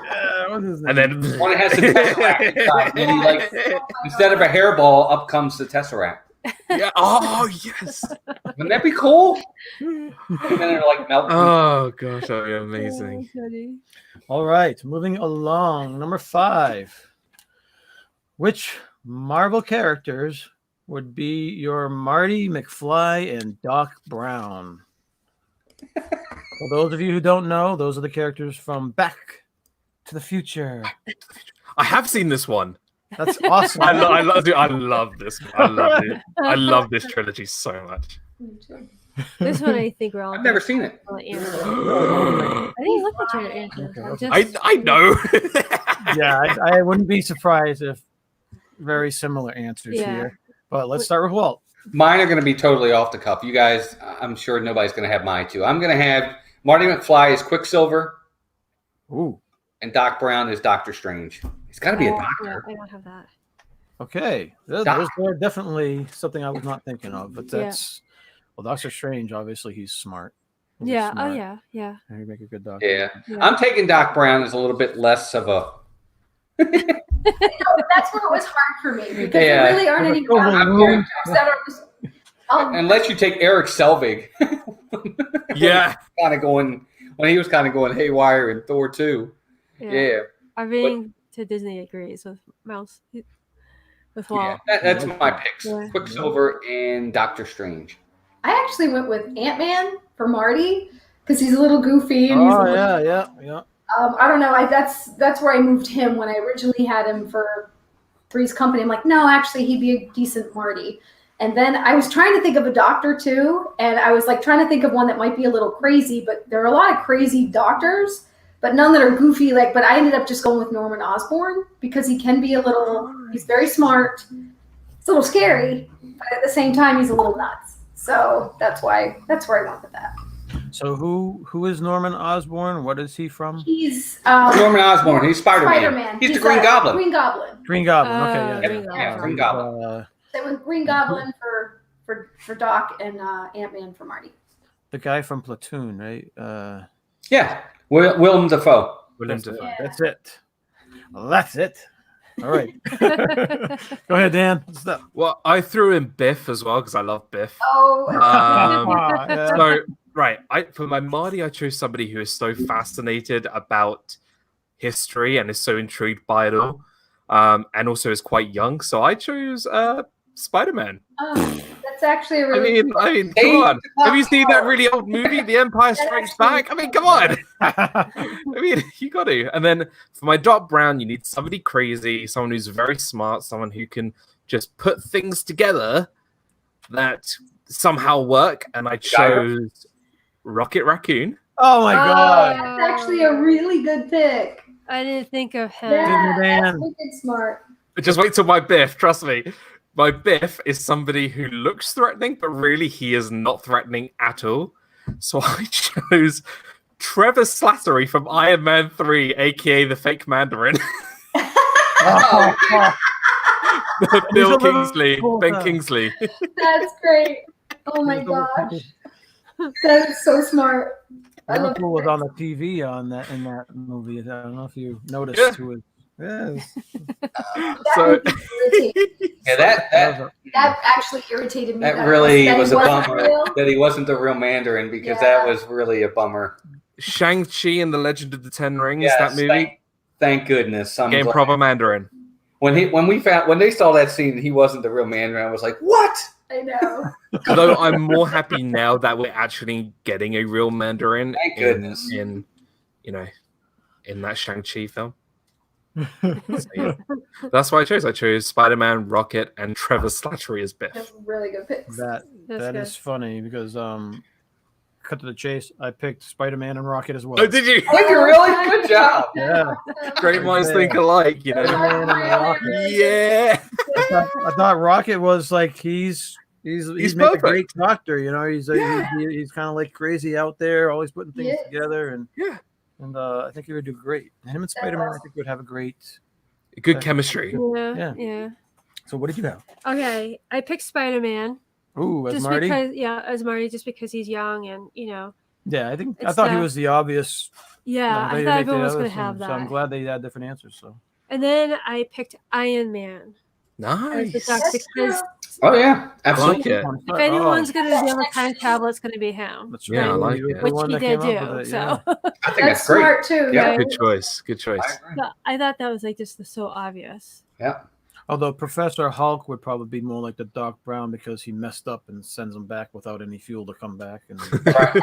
A: Yeah, what is
E: and
A: that?
E: then
C: One that has the Tesseract inside, and he like instead of a hairball, up comes the Tesseract.
E: yeah. Oh yes.
C: Wouldn't that be cool? And then they're like melting.
E: Oh gosh, that would be amazing.
B: Funny.
A: All right, moving along. Number 5. Which Marvel characters would be your Marty McFly and Doc Brown? For those of you who don't know, those are the characters from Back to the Future.
E: I have seen this one.
A: That's awesome.
E: I love this. I love it. I love this trilogy so much.
B: This one, I think we're all.
C: I've never seen it.
B: I didn't look at your answers. I'm just-
E: I know.
A: Yeah, I wouldn't be surprised if very similar answers
B: Yeah.
A: here. But let's start with Walt.
C: Mine are going to be totally off the cuff. You guys, I'm sure nobody's going to have mine too. I'm going to have Marty McFly as Quicksilver
A: Ooh,
C: and Doc Brown as Doctor Strange. He's got to be a
B: Yeah,
C: doctor.
B: I don't have that.
A: okay. Those are definitely something I was not thinking of. But that's well, Doctor Strange. Obviously, he's smart. He's
B: Yeah.
A: smart.
B: Oh yeah. Yeah.
A: He'd make a good doctor.
C: Yeah.
B: Yeah.
C: I'm taking Doc Brown as a little bit less of a.
D: No, that's where it was hard for me because
C: Yeah.
D: there really aren't any
A: Oh,
D: characters that are.
C: Unless you take Eric Selvig.
E: Yeah.
C: Kind of going when he was kind of going haywire in Thor 2. Yeah.
B: Irving to Disney agrees with Mouse. With Walt.
C: That's my picks.
B: Yeah.
C: Quicksilver and Doctor Strange.
D: I actually went with Ant-Man for Marty because he's a little goofy and he's.
A: Oh
D: a little,
A: yeah.
D: I don't know. That's where I moved him when I originally had him for Three's Company. I'm like, no, actually, he'd be a decent Marty. And then I was trying to think of a doctor too, and I was like trying to think of one that might be a little crazy, but there are a lot of crazy doctors, but none that are goofy. But I ended up just going with Norman Osborn because he can be a little. He's very smart. It's a little scary, but at the same time, he's a little nuts. So that's where I went with that.
A: So who is Norman Osborn? What is he from?
D: He's
C: Norman Osborn. He's Spider-Man.
D: Spider-Man.
C: He's the Green Goblin.
D: Green Goblin.
A: Green Goblin. Okay,
B: Green
C: Yeah,
B: Goblin.
C: Green Goblin.
D: That was Green Goblin for Doc and Ant-Man for Marty.
A: The guy from Platoon, right?
C: Yeah. Willem Dafoe.
E: William
A: That's it.
E: Dafoe.
A: That's it. Well, that's it. All right. Go ahead, Dan. What's up?
E: Well, I threw in Biff as well because I love Biff.
D: Oh,
A: Yeah.
E: So right, for my Marty, I chose somebody who is so fascinated about history and is so intrigued by it all, and also is quite young. So I chose Spider-Man.
D: that's actually a really.
E: I mean, come on. Have you seen that really old movie, The Empire Strikes Back? I mean, come on. I mean, you got to. And then for my Doc Brown, you need somebody crazy, someone who's very smart, someone who can just put things together that somehow work. And I chose Rocket Raccoon.
A: Oh my God.
D: That's actually a really good pick.
B: I didn't think of him.
D: Yeah,
A: Dan.
D: that's wicked smart.
E: Just wait till my Biff, trust me. My Biff is somebody who looks threatening, but really he is not threatening at all. So I chose Trevor Slattery from Iron Man 3, aka the fake Mandarin.
A: Oh,
E: Bill
A: a little
E: Kingsley,
A: cool
E: Ben
A: guy.
E: Kingsley.
D: That's great. Oh my gosh, that is so smart. I love
A: Liverpool was
D: it.
A: on the TV in that movie. I don't know if you noticed
E: Yeah.
A: who was. Yes.
D: That
E: So-
D: would be irritating.
C: Yeah,
D: That actually irritated me.
C: that really
D: that
C: was a
D: wasn't
C: bummer
D: real.
C: that he wasn't the real Mandarin because that was really a bummer.
E: Shang-Chi and the Legend of the Ten Rings,
C: Yes,
E: that movie.
C: Thank goodness. I'm
E: Game
C: glad.
E: proper Mandarin.
C: When they saw that scene, he wasn't the real Mandarin. I was like, what?
D: I know.
E: Although I'm more happy now that we're actually getting a real Mandarin
C: Thank goodness.
E: in that Shang-Chi film. So, yeah. That's why I chose. I chose Spider-Man, Rocket, and Trevor Slattery as Biff.
D: That's really good picks.
A: That
B: That's good.
A: is funny because cut to the chase. I picked Spider-Man and Rocket as well.
E: Oh, did you?
C: Did you really? Good job.
A: Yeah.
E: Great minds think alike, you know.
A: Spider-Man and Rocket.
E: Yeah.
A: I thought Rocket was like he's making a
E: perfect.
A: great doctor. You know, he's he's kind of like crazy out there, always putting things
D: Yes.
A: together, and
E: Yeah.
A: I think he would do great. Him and Spider-Man, I think would have a great.
E: Good chemistry.
B: Yeah.
A: Yeah. So what did you have?
B: Okay, I picked Spider-Man
A: Ooh, as
B: just
A: Marty.
B: as Marty, just because he's young and
A: Yeah, I think I
B: It's
A: thought he
B: the-
A: was the obvious.
B: yeah,
A: they
B: I
A: make
B: thought
A: the
B: everyone was
A: others,
B: gonna have
A: so I'm
B: that.
A: glad they had different answers. So
B: And then I picked Iron Man as the
E: Nice.
B: doctor
D: That's
B: because
C: Oh, yeah.
E: I
C: Absolutely.
E: like it.
B: if anyone's gonna be able to time travel, it's gonna be him,
A: That's
E: Yeah, I
A: right.
E: like
A: He was
E: it.
A: the
B: which
A: one
B: he
A: that
B: did
A: came up
B: do.
A: with it,
B: So,
A: yeah.
C: I think
D: That's
C: that's great.
D: smart too.
C: Yeah.
D: right?
E: Good choice. Good choice.
C: I agree.
B: so I thought that was like just so obvious.
C: Yeah.
A: Although Professor Hulk would probably be more like the Doc Brown because he messed up and sends him back without any fuel to come back. And
C: Right.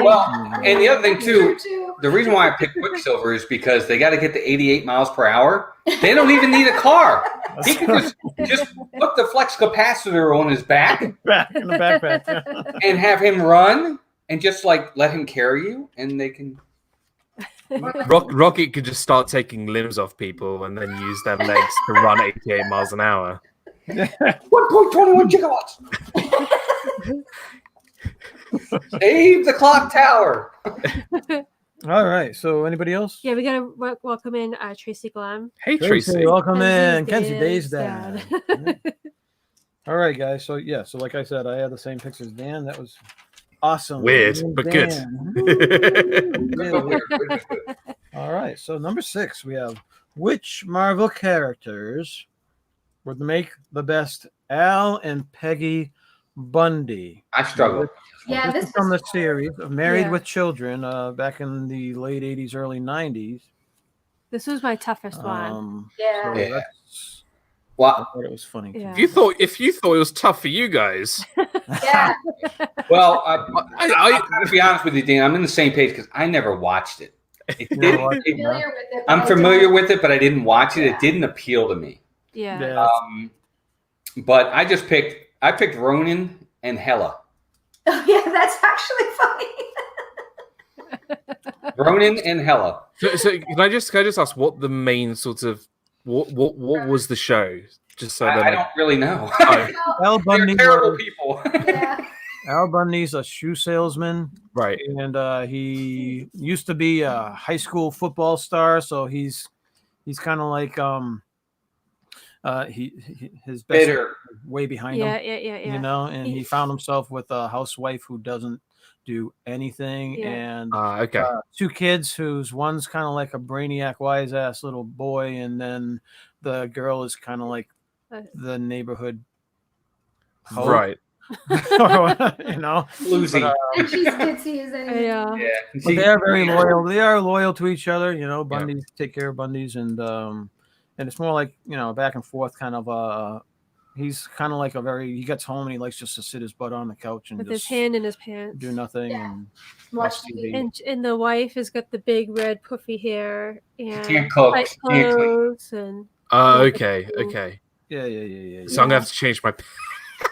C: Well, and the other thing
D: True,
C: too, the reason why I picked Quicksilver is because they got to get to 88 miles per hour. They don't even need a car. He can just put the flex capacitor on his back
A: back in the backpack.
C: and have him run and just like let him carry you, and they can.
E: Rocket could just start taking limbs off people and then use their legs to run 88 miles an hour.
C: 1.21 gigawatts. Save the clock tower.
A: All right. So anybody else?
B: Yeah, we gotta welcome in Tracy Glenn.
E: Hey, Tracy.
A: welcome in,
B: Kenzie
A: Kenzie Day's dad. All right, guys. So like I said, I had the same picks as Dan. That was Awesome.
E: Weird, but good.
A: Dan.
C: Good,
A: Yeah.
C: good.
A: All right. So number 6, we have which Marvel characters would make the best Al and Peggy Bundy?
C: I struggle.
D: Yeah,
A: This is
D: this
A: from the
D: was hard.
A: series of Married
B: Yeah.
A: with Children back in the late 80s, early 90s.
B: This was my toughest one.
D: Yeah.
A: So
C: Yeah.
A: that's, I
C: Well,
A: thought it was funny. too.
B: Yeah.
E: If you thought it was tough for you guys,
D: Yeah.
C: well,
E: I
C: to be honest with you, Dean, I'm in the same page because I never watched it.
A: never watched it,
D: Familiar with it, but
C: I'm
D: I
C: familiar
D: don't-
C: with it, but I didn't watch it.
D: Yeah.
C: It didn't appeal to me.
B: Yeah.
A: Yeah.
C: But I picked Ronan and Hela.
D: Oh, yeah, that's actually funny.
C: Ronan and Hela.
E: so can I just ask what the main sort of what was the show? Just so that
C: I don't really know.
A: Al
C: They're
A: Bundy.
C: terrible people.
D: Yeah.
A: Al Bundy's a shoe salesman,
E: right.
A: and he used to be a high school football star. So he's kind of like his best
C: Bitter.
A: way behind him.
B: Yeah.
A: You know, and he found himself with a housewife who doesn't do anything,
B: Yeah.
A: and
E: Okay.
A: 2 kids whose one's kind of like a brainiac, wise ass little boy, and then the girl is kind of like the neighborhood hoe,
E: Right.
A: you know.
C: Lucy.
A: But,
D: And she's ditzy as anything.
B: Yeah.
C: yeah.
A: but they are very loyal. They are loyal to each other. You know,
E: Yeah.
A: Bundy's take care of Bundy's, and it's more like, you know, back and forth kind of. He's kind of like he gets home and he likes just to sit his butt on the couch and
B: With
A: just
B: his hand in his pants.
A: do nothing.
D: Yeah.
A: And
D: Watch
A: watch
D: TV.
A: TV.
B: And the wife has got the big red puffy hair and
C: can't cook,
B: tight
C: she can't clean.
B: clothes and
E: Okay.
A: Yeah.
E: So I'm gonna have to change my.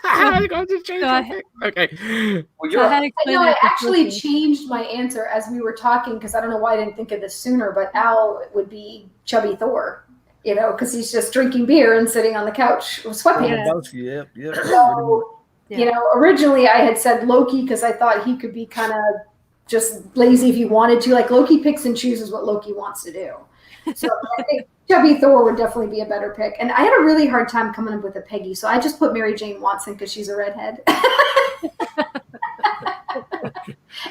E: I'm going to change
B: Go
E: my
B: ahead.
E: pick. Okay.
C: Well,
B: So I had to
D: I
B: explain
D: know I
B: that to
D: actually
B: Sophie.
D: changed my answer as we were talking because I don't know why I didn't think of this sooner, but Al would be chubby Thor, you know, because he's just drinking beer and sitting on the couch with sweatpants.
A: Yep.
D: So, you know, originally I had said Loki because I thought he could be kind of just lazy if he wanted to. Like Loki picks and chooses what Loki wants to do. So I think chubby Thor would definitely be a better pick. And I had a really hard time coming up with a Peggy, so I just put Mary Jane Watson because she's a redhead.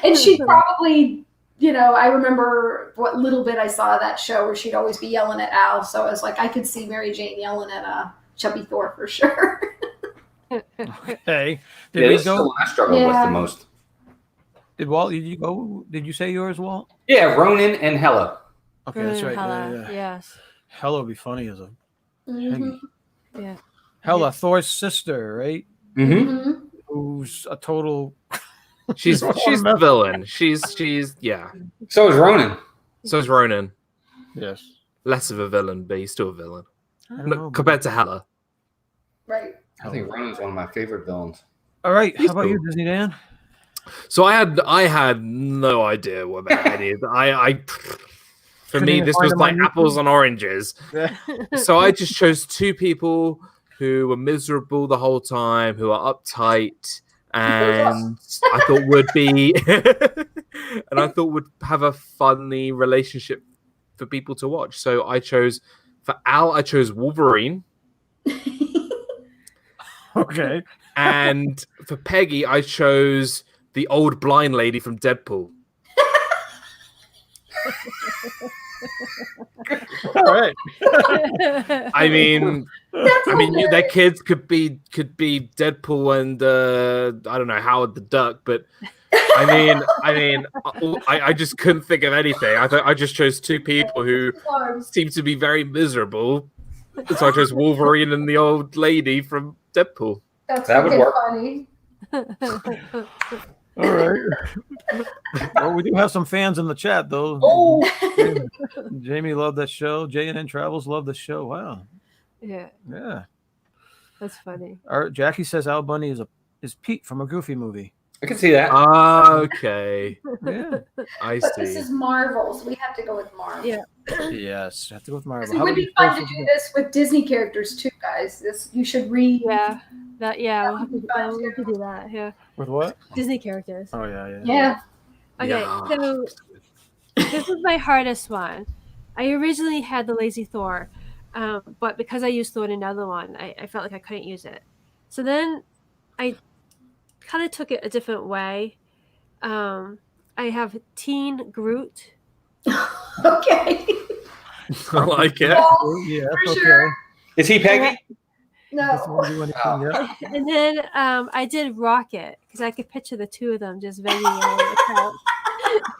D: And she probably, you know, I remember what little bit I saw of that show where she'd always be yelling at Al. So I was like, I could see Mary Jane yelling at chubby Thor for sure.
A: Okay. Did
C: Yeah,
A: we
C: this is the
A: go?
C: one I struggle with
D: Yeah.
C: the most.
A: Did Walt? Did you go? Did you say yours, Walt?
C: Yeah, Ronan and Hela.
A: Okay, that's right.
B: Hela,
A: Yeah.
B: Yes.
A: Hela would be funny as a
D: Mhm.
B: Yeah.
A: Hela, Thor's sister, right?
C: Mm-hmm.
D: Mhm.
A: Who's a total.
E: She's the villain. She's yeah.
C: So is Ronan.
E: So is Ronan.
A: Yes.
E: Less of a villain, but he's still a villain.
A: I don't know,
E: Compared to Hela.
D: Right.
C: I think Ronan's one of my favorite villains.
A: All right.
E: He's
A: How about you,
E: cool.
A: Disney Dan?
E: So I had no idea what that is. I for
A: Couldn't
E: me
A: even
E: this
A: find
E: was
A: them on
E: like
A: YouTube?
E: apples and oranges.
A: Yeah.
E: So I just chose 2 people who were miserable the whole time, who are uptight, and I thought would be and I thought would have a funny relationship for people to watch. So I chose for Al, I chose Wolverine,
A: Okay.
E: and for Peggy, I chose the old blind lady from Deadpool.
A: All right.
E: I mean, their kids could be Deadpool and I don't know, Howard the Duck, but I just couldn't think of anything. I just chose 2 people who seem to be very miserable, so I chose Wolverine and the old lady from Deadpool.
D: That's
C: That would
D: freaking
C: work.
D: funny.
A: All right. Well, we do have some fans in the chat, though.
C: Oh,
A: Jamie loved that show. J&N Travels loved the show. Wow.
B: Yeah,
A: Yeah.
B: that's funny.
A: Jackie says Al Bundy is Pete from a Goofy movie.
C: I can see that.
E: Okay,
A: Yeah.
E: I
D: But this
E: see.
D: is Marvel, so we have to go with Marvel.
B: Yeah.
A: Yes. Have to go with Marvel.
D: It
A: How
D: would
A: about
D: be
A: you,
D: fun to
A: Sophie?
D: do this with Disney characters too, guys. You should read.
B: Yeah. We'll have
D: fun
B: to, we'll have to do that. Yeah.
A: With what?
B: Disney characters.
A: Oh, yeah.
D: Yeah.
B: Okay,
E: Yeah.
B: so this was my hardest one. I originally had the Lazy Thor, but because I used Thor in another one, I felt like I couldn't use it. So then I kind of took it a different way, I have Teen Groot.
D: Okay.
E: I like it.
A: Yeah,
D: For
A: okay.
D: sure.
C: Is he Peggy?
A: Doesn't
D: No.
A: do anything,
C: Oh.
A: yeah.
B: And then I did Rocket because I could picture the two of them just banging on the couch.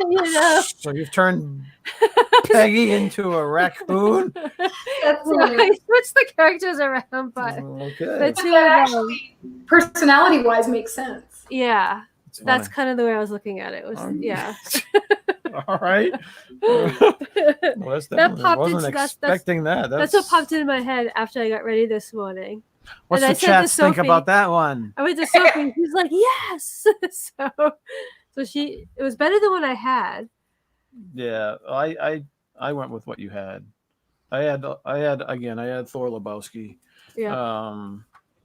B: You know?
A: So you've turned Peggy into a raccoon.
D: That's
B: So I
D: hilarious.
B: switched the characters around, but
A: Okay.
B: the two
D: That
B: of them,
D: actually, personality-wise, makes sense.
B: yeah,
A: It's
B: that's
A: funny.
B: kind of the way I was looking at it. Was
A: Um,
B: yeah.
A: All right. Well, that's
B: That
A: definitely,
B: popped
A: wasn't
B: into- that's-
A: expecting that.
B: That's what popped into my head after I got ready this morning.
A: What's
B: and I
A: the
B: said to
A: chat think
B: Sophie-
A: about that one?
B: I went to Sophie. She's like, yes. so it was better than what I had.
A: Yeah, I went with what you had. I had Thor Lebowski.
B: Yeah.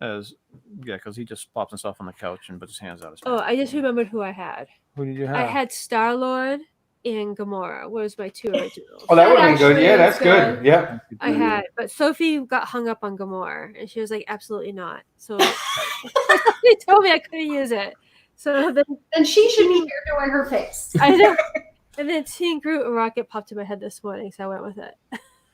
A: As because he just pops himself on the couch and puts his hands out his
B: Oh,
A: pants.
B: I just remembered who I had.
A: Who did you have?
B: I had Star-Lord and Gamora. Was my two originals.
C: Oh, that would have been good.
D: actually
C: Yeah,
D: is
C: that's good.
D: good.
C: Yeah.
B: I had, but Sophie got hung up on Gamora, and she was like, "Absolutely not." So they told me I couldn't use it. So then
D: Then she should be here doing her face.
B: I know. And then Teen Groot and Rocket popped in my head this morning, so I went with it.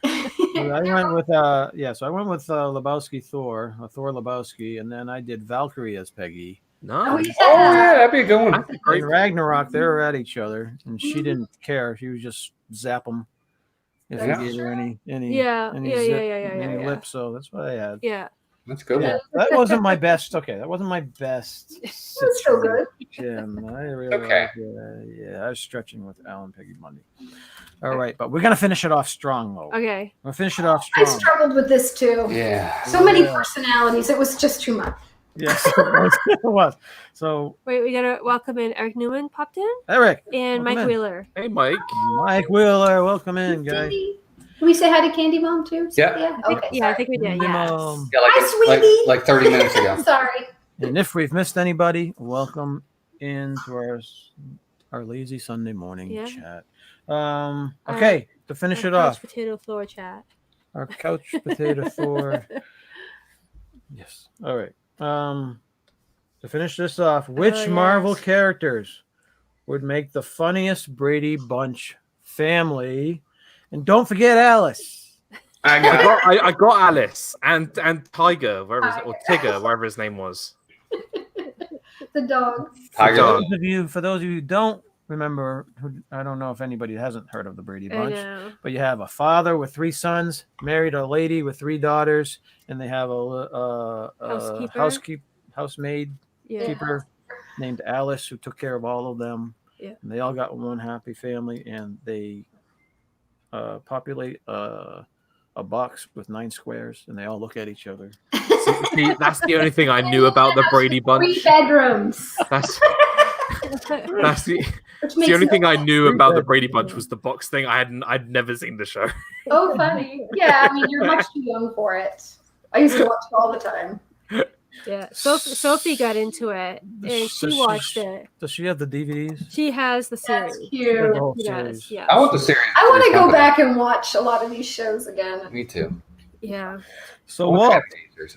A: I went with so I went with Lebowski Thor Lebowski, and then I did Valkyrie as Peggy.
D: Oh,
E: Nice.
D: yeah.
C: Oh, yeah, that'd be a good one.
E: That's a great.
A: In Ragnarok, they were at each other, and she didn't care. She would just zap them if
C: Yeah.
A: you gave her any
B: Yeah,
A: any
B: yeah,
A: zip,
B: yeah.
A: any
B: Yeah.
A: lip. So that's what I had.
B: Yeah.
C: That's a good
A: Yeah,
C: one.
A: that wasn't my best. Okay, that wasn't my best.
D: That's still good.
A: situation. I really
C: Okay.
A: yeah, I was stretching with Alan Peggy Bundy. All right, but we're gonna finish it off strong though.
B: Okay.
A: We'll finish it off
D: I
A: strong.
D: struggled with this too.
C: Yeah.
D: So many
A: Yeah.
D: personalities. It was just too much.
A: Yes, it was. It was. So
B: Wait, we gotta welcome in Eric Newman popped in
A: Eric
B: and
A: Welcome
B: Mike
A: in.
B: Wheeler.
E: Hey, Mike.
A: Mike Wheeler, welcome in, guy.
D: Cindy. Can we say hi to Candy Mom too?
C: Yeah.
D: Okay.
B: Yeah, I think we did. Yes.
C: Yeah, like,
D: Hi, sweetie.
C: like 30 minutes ago.
D: Sorry.
A: And if we've missed anybody, welcome into our lazy Sunday morning
B: Yeah.
A: chat. Okay, to finish
B: Our
A: it
B: couch
A: off,
B: Potato floor chat.
A: our couch potato Thor. Yes. All right. To finish this off, which
B: yes.
A: Marvel characters would make the funniest Brady Bunch family? And don't forget Alice.
C: I
E: I
C: got it.
E: got Alice and Tiger, wherever his, or Tigger, wherever his name was.
D: The dog.
C: Tiger.
E: Dog.
A: For those of you who don't remember, I don't know if anybody hasn't heard of the Brady
B: I
A: Bunch,
B: know.
A: but you have a father with 3 sons, married a lady with 3 daughters, and they have a
B: Housekeeper?
A: housemaid
B: Yeah.
A: keeper named Alice who took care of all of them.
B: Yeah.
A: And they all got one happy family, and they populate a box with 9 squares, and they all look at each other.
E: See, that's the only thing I knew about the Brady
D: 3
E: Bunch.
D: bedrooms.
E: That's the
D: Which makes
E: only
D: no
E: thing I
D: sense.
E: knew about the Brady Bunch was the box thing. I'd never seen the show.
D: Oh, funny. Yeah, I mean, you're much too young for it. I used to watch it all the time.
B: Yeah. Sophie got into it and
A: So
B: she watched it.
A: Does she have the DVDs?
B: She has the
D: That's
B: series.
D: cute.
A: The whole
B: She does.
A: series.
B: Yeah.
C: I want the series.
D: I want to go back and watch a lot of these shows again.
C: Me too.
B: Yeah.
A: So, Walt,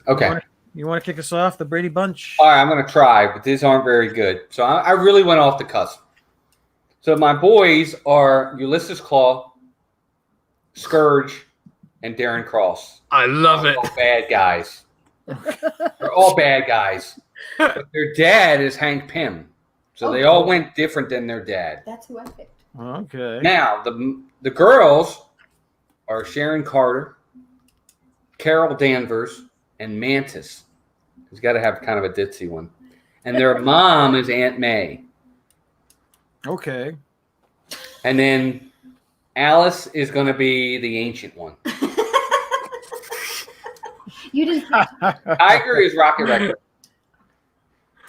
C: Okay.
A: you want to kick us off, the Brady Bunch?
C: All right, I'm going to try, but these aren't very good. So I really went off the cusp. So my boys are Ulysses Claw, Scourge, and Darren Cross.
E: I love it.
C: All bad guys. They're all bad guys. But their dad is Hank Pym. So they all went different than their dad.
D: That's who I picked.
A: Okay.
C: Now, the girls are Sharon Carter, Carol Danvers, and Mantis. He's got to have kind of a ditzy one. And their mom is Aunt May.
A: Okay.
C: And then Alice is going to be the ancient one.
D: You didn't.
C: Tiger is Rocket Record.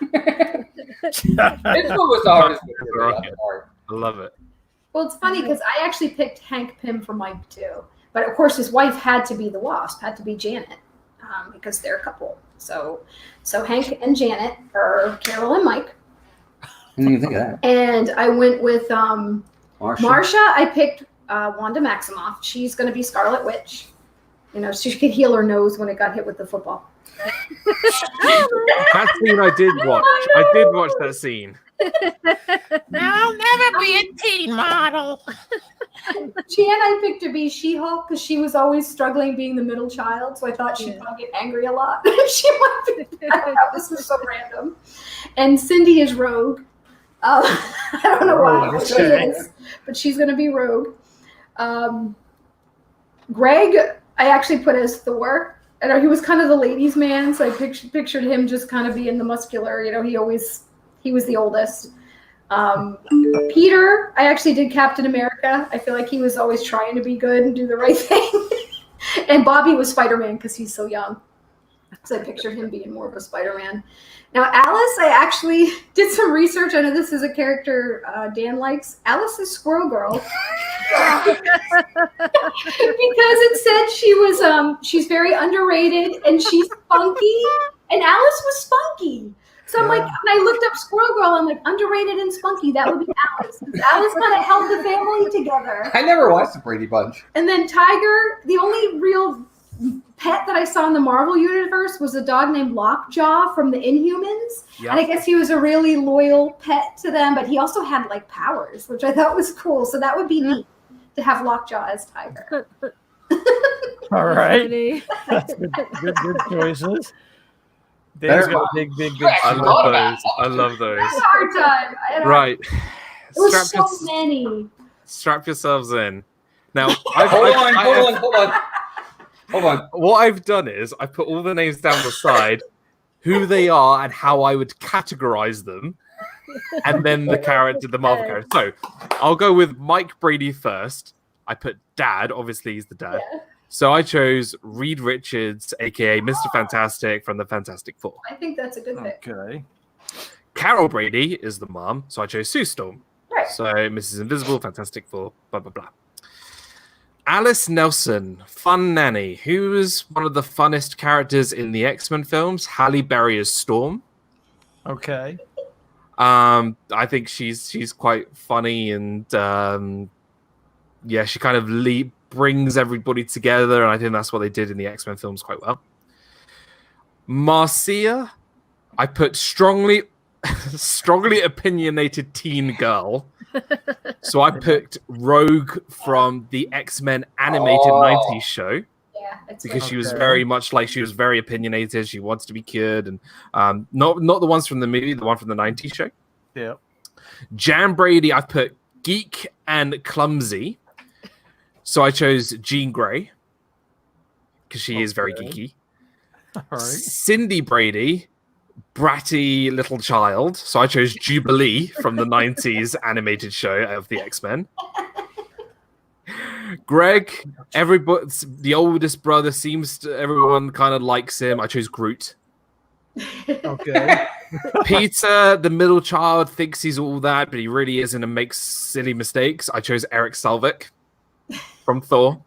C: This one was the hardest one for me.
E: Rocket.
C: I'm sorry.
E: I love it.
D: Well, it's funny because I actually picked Hank Pym for Mike too. But of course, his wife had to be the Wasp, had to be Janet, because they're a couple. So Hank and Janet are Carol and Mike.
C: I didn't even think of that.
D: And I went with
C: Marsha.
D: Marsha. I picked Wanda Maximoff. She's going to be Scarlet Witch. You know, she could heal her nose when it got hit with the football.
E: That scene I did watch. I did watch that scene.
A: I'll never be a teen model.
D: Jan, I picked to be She-Hulk because she was always struggling being the middle child, so I thought she'd probably get angry a lot. She might be. I thought this was so random. And Cindy is Rogue. I don't know why she is, but she's going to be Rogue. Greg, I actually put as Thor. I know he was kind of the ladies' man, so I pictured him just kind of being the muscular. You know, he was the oldest. Peter, I actually did Captain America. I feel like he was always trying to be good and do the right thing. And Bobby was Spider-Man because he's so young. So I pictured him being more of a Spider-Man. Now, Alice, I actually did some research. I know this is a character Dan likes. Alice is Squirrel Girl. Because it said she was she's very underrated and she's funky. And Alice was spunky. So I'm like, when I looked up Squirrel Girl, I'm like, underrated and spunky. That would be Alice. Because Alice kind of held the family together.
C: I never watched the Brady Bunch.
D: And then Tiger, the only real pet that I saw in the Marvel universe was a dog named Lockjaw from the Inhumans. Yep. And I guess he was a really loyal pet to them, but he also had like powers, which I thought was cool. So that would be neat to have Lockjaw as Tiger.
A: All right. That's good choices. Dan's got a big.
E: I love those. I love those.
D: That's a hard time.
E: Right.
D: It was so many.
E: Strap yourselves in. Now,
C: Hold on.
E: What I've done is I put all the names down the side, who they are, and how I would categorize them, and then the Marvel character. So I'll go with Mike Brady first. I put Dad. Obviously, he's the dad. Yeah. So I chose Reed Richards, aka Mr. Fantastic from the Fantastic Four.
D: I think that's a good pick.
A: Okay.
E: Carol Brady is the mom, so I chose Sue Storm.
D: Right.
E: So Mrs. Invisible, Fantastic Four, blah blah blah. Alice Nelson, Fun Nanny, who was one of the funnest characters in the X-Men films. Halle Berry as Storm.
A: Okay.
E: I think she's quite funny and she kind of brings everybody together, and I think that's what they did in the X-Men films quite well. Marcia, I put strongly opinionated teen girl. So I picked Rogue from the X-Men animated 90s show.
D: Yeah,
E: because she was very much like, she was very opinionated. She wants to be cured, and not the ones from the movie, the one from the 90s show.
A: Yeah.
E: Jan Brady, I put geek and clumsy. So I chose Jean Grey because she is very geeky.
A: All right.
E: Cindy Brady, bratty little child. So I chose Jubilee from the 90s animated show of the X-Men. Greg, the oldest brother, everyone kind of likes him. I chose Groot.
A: Okay.
E: Peter, the middle child, thinks he's all that, but he really isn't and makes silly mistakes. I chose Eric Selvig from Thor.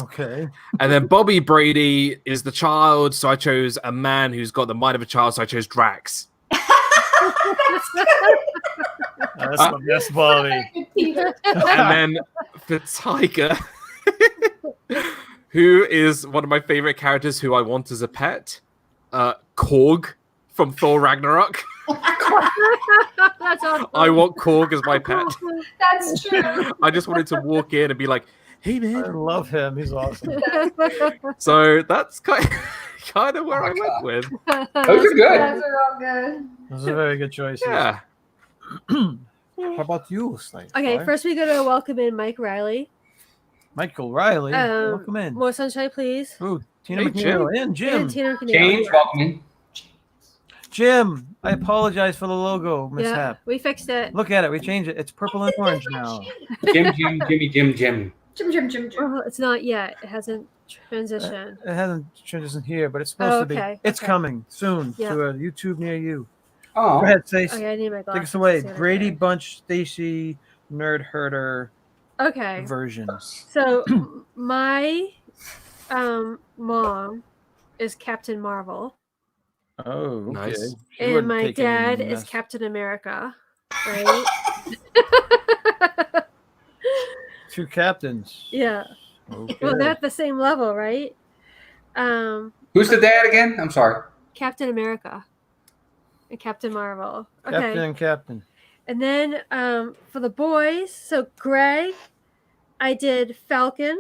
A: Okay.
E: And then Bobby Brady is the child, so I chose a man who's got the mind of a child, so I chose Drax.
A: That's the best Bobby.
E: And then for Tiger, who is one of my favorite characters who I want as a pet, Korg from Thor Ragnarok.
B: That's awesome.
E: I want Korg as my pet.
D: That's true.
E: I just wanted to walk in and be like, hey man,
A: I love him. He's awesome.
E: So that's kind of where I went with.
C: Those are good.
D: Those are all good.
A: Those are very good choices.
E: Yeah.
A: How about you, Slate?
B: Okay, first we gotta welcome in Mike Riley.
A: Michael Riley. Welcome in.
B: More sunshine, please.
A: Ooh, Tina
E: Hey,
A: McNeil and Jim.
B: And Tina McNeil.
C: James, welcome in.
A: Jim, I apologize for the logo mishap.
B: Yeah, we fixed it.
A: Look at it. We changed it. It's purple and orange now.
C: Jim, Jim.
B: Oh, it's not yet. It hasn't transitioned.
A: It hasn't transitioned here, but it's supposed to be.
B: Okay,
A: It's coming soon
B: Yeah.
A: to a YouTube near you.
C: Oh,
A: Go ahead, Stace.
B: Okay, I need my glasses.
A: Take us away.
B: to see what I
A: Brady
B: do.
A: Bunch, Stacy, Nerd Herder
B: Okay.
A: versions.
B: So my mom is Captain Marvel,
A: Oh, okay.
E: Nice.
A: She
B: and
A: wouldn't
B: my
A: take any
B: dad is
A: mess.
B: Captain America, right?
A: Two captains.
B: Yeah.
A: Okay.
B: Well, they're at the same level, right?
C: who's the dad again? I'm sorry.
B: Captain America. and Captain Marvel. Okay.
A: Captain and Captain.
B: And then for the boys, so Greg, I did Falcon.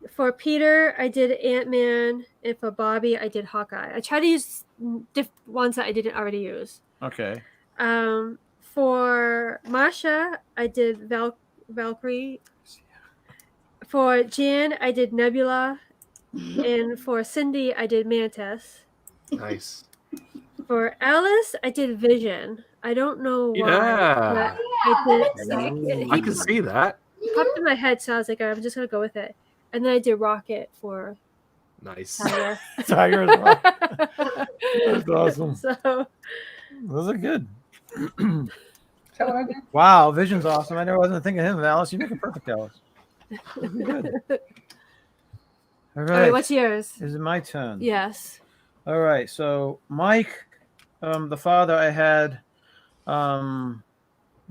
B: For Peter, I did Ant-Man, and for Bobby, I did Hawkeye. I tried to use ones that I didn't already use.
A: Okay.
B: For Masha, I did Valkyrie. For Jan, I did Nebula. And for Cindy, I did Mantis.
E: Nice.
B: For Alice, I did Vision. I don't know why.
E: Yeah.
B: But I did.
E: I can see that.
B: It popped in my head, so I was like, I'm just gonna go with it. And then I did Rocket for
E: Nice.
B: Tiger.
A: Tiger as well. That's awesome.
B: So
A: Those are good.
C: Is that what I did?
A: Wow, Vision's awesome. I never wasn't thinking of him, Alice. You make a perfect Alice. Good. All
B: all
A: right.
B: right, what's yours?
A: Is it my turn?
B: Yes.
A: All right. So Mike, the father, I had the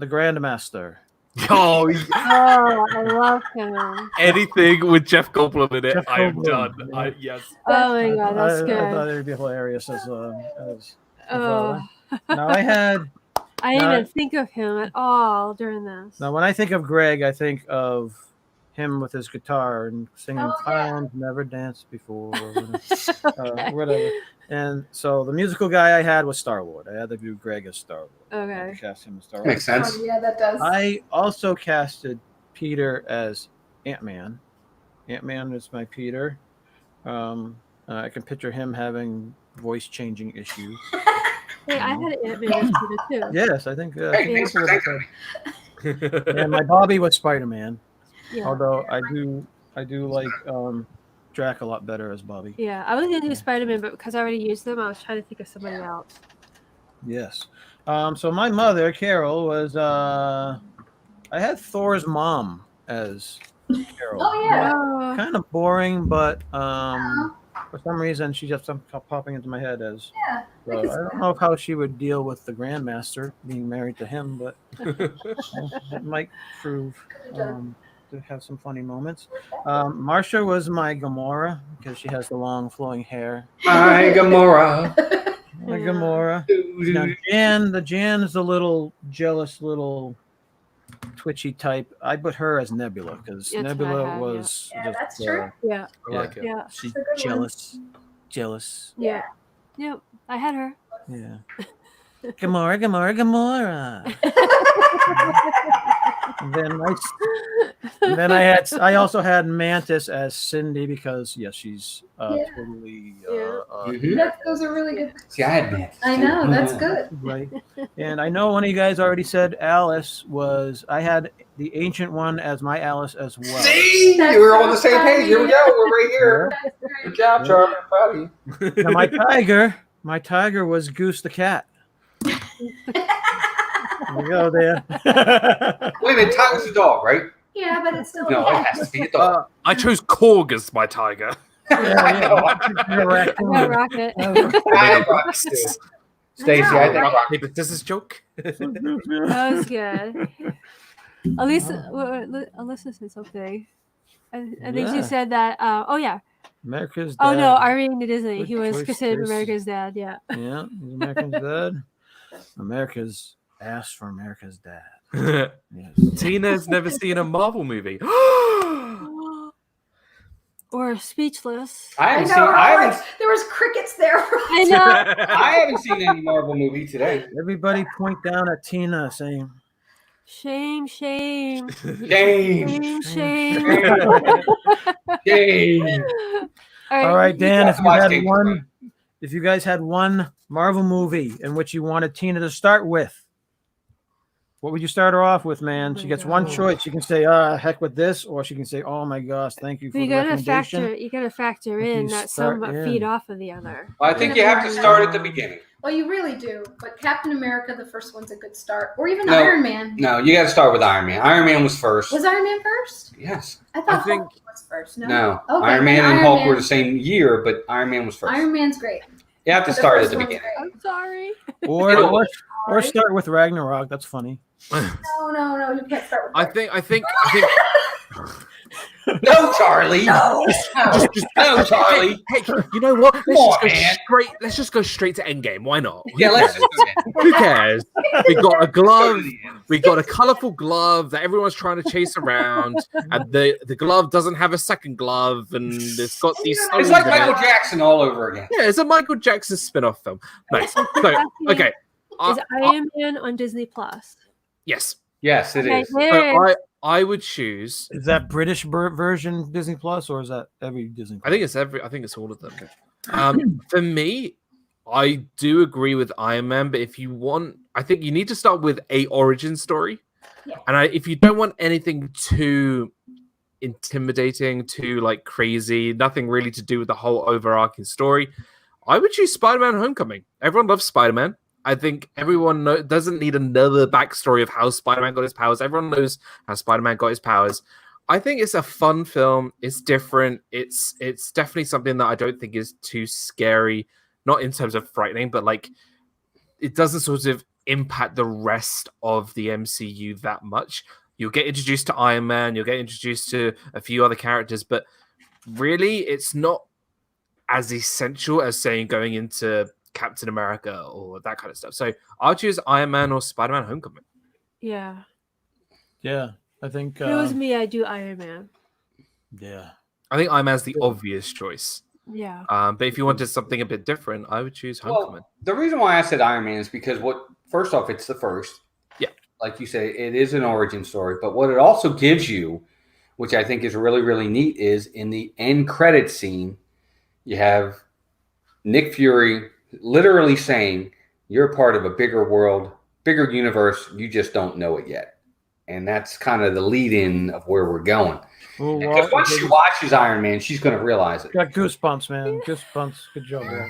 A: Grandmaster.
E: Oh,
B: Oh, I love him.
E: anything with Jeff Goldblum in it,
A: Jeff
E: I am
A: Goldblum,
E: done.
A: yeah.
E: Yes.
B: Oh my god, that's
A: I
B: good.
A: thought it would be hilarious as the
B: Oh,
A: father. Now I had.
B: I didn't
A: No.
B: even think of him at all during this.
A: Now when I think of Greg, I think of him with his guitar and singing
D: Oh, yeah.
A: "Clowns Never Danced Before,"
B: Okay.
A: whatever. And so the musical guy I had was Star-Lord. I had to do Greg as Star-Lord.
B: Okay.
A: I cast him as
C: That
A: Star-Lord.
C: makes sense.
D: Yeah, that does.
A: I also casted Peter as Ant-Man. Ant-Man is my Peter. I can picture him having voice-changing issues.
B: Hey, I had Ant-Man as Peter too.
A: Yes, I think.
C: Hey, thanks for thanking me.
A: And my Bobby was Spider-Man.
B: Yeah.
A: Although I do like Drac a lot better as Bobby.
B: Yeah, I was gonna do Spider-Man, but because I already used them, I was trying to think of somebody else.
A: Yes. So my mother, Carol, was I had Thor's mom as Carol.
D: Oh, yeah.
B: Oh,
A: Kind of boring, but for some reason she just kept popping into my head as.
D: Yeah.
A: So I don't know how she would deal with the Grandmaster being married to him, but it might prove to have some funny moments. Marsha was my Gamora because she has the long flowing hair.
C: Hi, Gamora.
A: My
B: Yeah.
A: Gamora. Now Jan is a little jealous, little twitchy type. I put her as Nebula because
B: That's what I
A: Nebula
B: had,
A: was
D: yeah.
A: just,
D: That's true.
B: yeah,
E: I like it.
B: yeah,
A: she's
D: That's a good one.
A: jealous.
B: yeah. Yep, I had her.
A: Yeah. Gamora. And then I also had Mantis as Cindy because she's
D: Yeah.
A: totally
C: Mhm.
D: Those are really good.
C: See, I had Mantis.
D: I
C: too.
D: know, that's good.
A: right. And I know one of you guys already said Alice was. I had the Ancient One as my Alice as well.
C: See,
D: That's
C: we're on
D: so
C: the same page. Here we go. We're right here.
D: That's great.
C: Good job, Charlie. I'm proud of you.
A: Now my tiger was Goose the cat. There we go, Dan.
C: Wait a minute, Tiger's a dog, right?
D: Yeah, but it's still
C: No, it has to be a dog.
E: I chose Korg as my tiger.
B: I got Rocket.
C: I brought this too. Stacey, I think
E: Hey, but this is joke.
B: That was good. Alyssa said something. I think
A: Yeah.
B: she said that. Oh yeah.
A: America's
B: Oh
A: dad.
B: no, Irene Disney.
A: Good
B: He was
A: choice,
B: considered
A: Stacey.
B: America's dad. Yeah.
A: Yeah, he's America's dad. America's ass for America's dad. Yes.
E: Tina's never seen a Marvel movie.
B: Or speechless.
C: I
D: I
C: haven't
D: know,
C: seen. I
D: right?
C: haven't.
D: There was crickets there.
B: I know.
C: I haven't seen any Marvel movie today.
A: Everybody point down at Tina saying,
B: Shame, shame,
C: Shame.
B: shame, shame.
C: Shame.
A: "All right, Dan,
C: got to watch Game
A: if you guys had one Marvel movie in which you wanted Tina to start with, what would you start her off with, man? She gets one
B: God.
A: choice. She can say, heck with this," or she can say, "Oh my gosh, thank you for
B: You
A: the
B: gotta
A: recommendation."
B: factor
A: If
B: in
A: you
B: that
A: start
B: some
A: in.
B: feed off of the other.
C: Well, I think you have to start at the beginning.
D: Well, you really do. But Captain America, the first one's a good start. Or even
C: No.
D: Iron Man.
C: No, you got to start with Iron Man. Iron Man was first.
D: Was Iron Man first?
C: Yes.
D: I thought
E: I think-
D: Hulk was first. No.
C: No.
D: Okay,
C: Iron Man
D: then
C: and
D: Iron
C: Hulk
D: Man-
C: were the same year, but Iron Man was first.
D: Iron Man's great.
C: You have to
D: The
C: start at
D: first
C: the
D: one's
C: beginning.
D: great.
B: I'm sorry.
A: Or start with Ragnarok. That's funny.
D: No, you can't start with
E: I
D: Thor.
E: think
C: No, Charlie.
D: No.
C: No, Charlie.
E: Hey, you know what?
C: on,
E: Let's just go straight to Endgame. Why not?
C: Yeah, let's just go ahead.
E: Who cares? We got a
C: Go
E: glove.
C: to the end.
E: We got a colorful glove that everyone's trying to chase around, and the glove doesn't have a second glove, and it's got these.
C: It's
E: stones
C: like
E: in it.
C: Michael Jackson all over again.
E: Yeah, it's a Michael Jackson spin-off film. Nice. So, okay.
B: Is Iron Man on Disney Plus?
E: Yes.
C: Yes, it
B: Okay,
C: is.
B: there
E: So
B: it is.
E: I would choose.
A: Is that British version Disney Plus, or is that every Disney Plus?
E: I think it's all of them. For me, I do agree with Iron Man, but if you want, I think you need to start with a origin story.
D: Yeah.
E: And if you don't want anything too intimidating, too like crazy, nothing really to do with the whole overarching story, I would choose Spider-Man: Homecoming. Everyone loves Spider-Man. I think everyone doesn't need another backstory of how Spider-Man got his powers. Everyone knows how Spider-Man got his powers. I think it's a fun film. It's different. It's definitely something that I don't think is too scary. Not in terms of frightening, but like it doesn't sort of impact the rest of the MCU that much. You'll get introduced to Iron Man. You'll get introduced to a few other characters, but really it's not as essential as saying going into Captain America or that kind of stuff. So I'll choose Iron Man or Spider-Man: Homecoming.
B: Yeah.
A: Yeah, I think.
B: If it was me, I'd do Iron Man.
A: Yeah.
E: I think Iron Man's the obvious choice.
B: Yeah.
E: But if you wanted something a bit different, I would choose Homecoming.
C: Well, the reason why I said Iron Man is because first off, it's the first.
E: Yeah.
C: Like you say, it is an origin story. But what it also gives you, which I think is really, really neat, is in the end credit scene, you have Nick Fury literally saying, you're part of a bigger world, bigger universe. You just don't know it yet. And that's kind of the lead-in of where we're going. Because once she watches Iron Man, she's going to realize it.
A: Got goosebumps, man. Goosebumps. Good job, bro.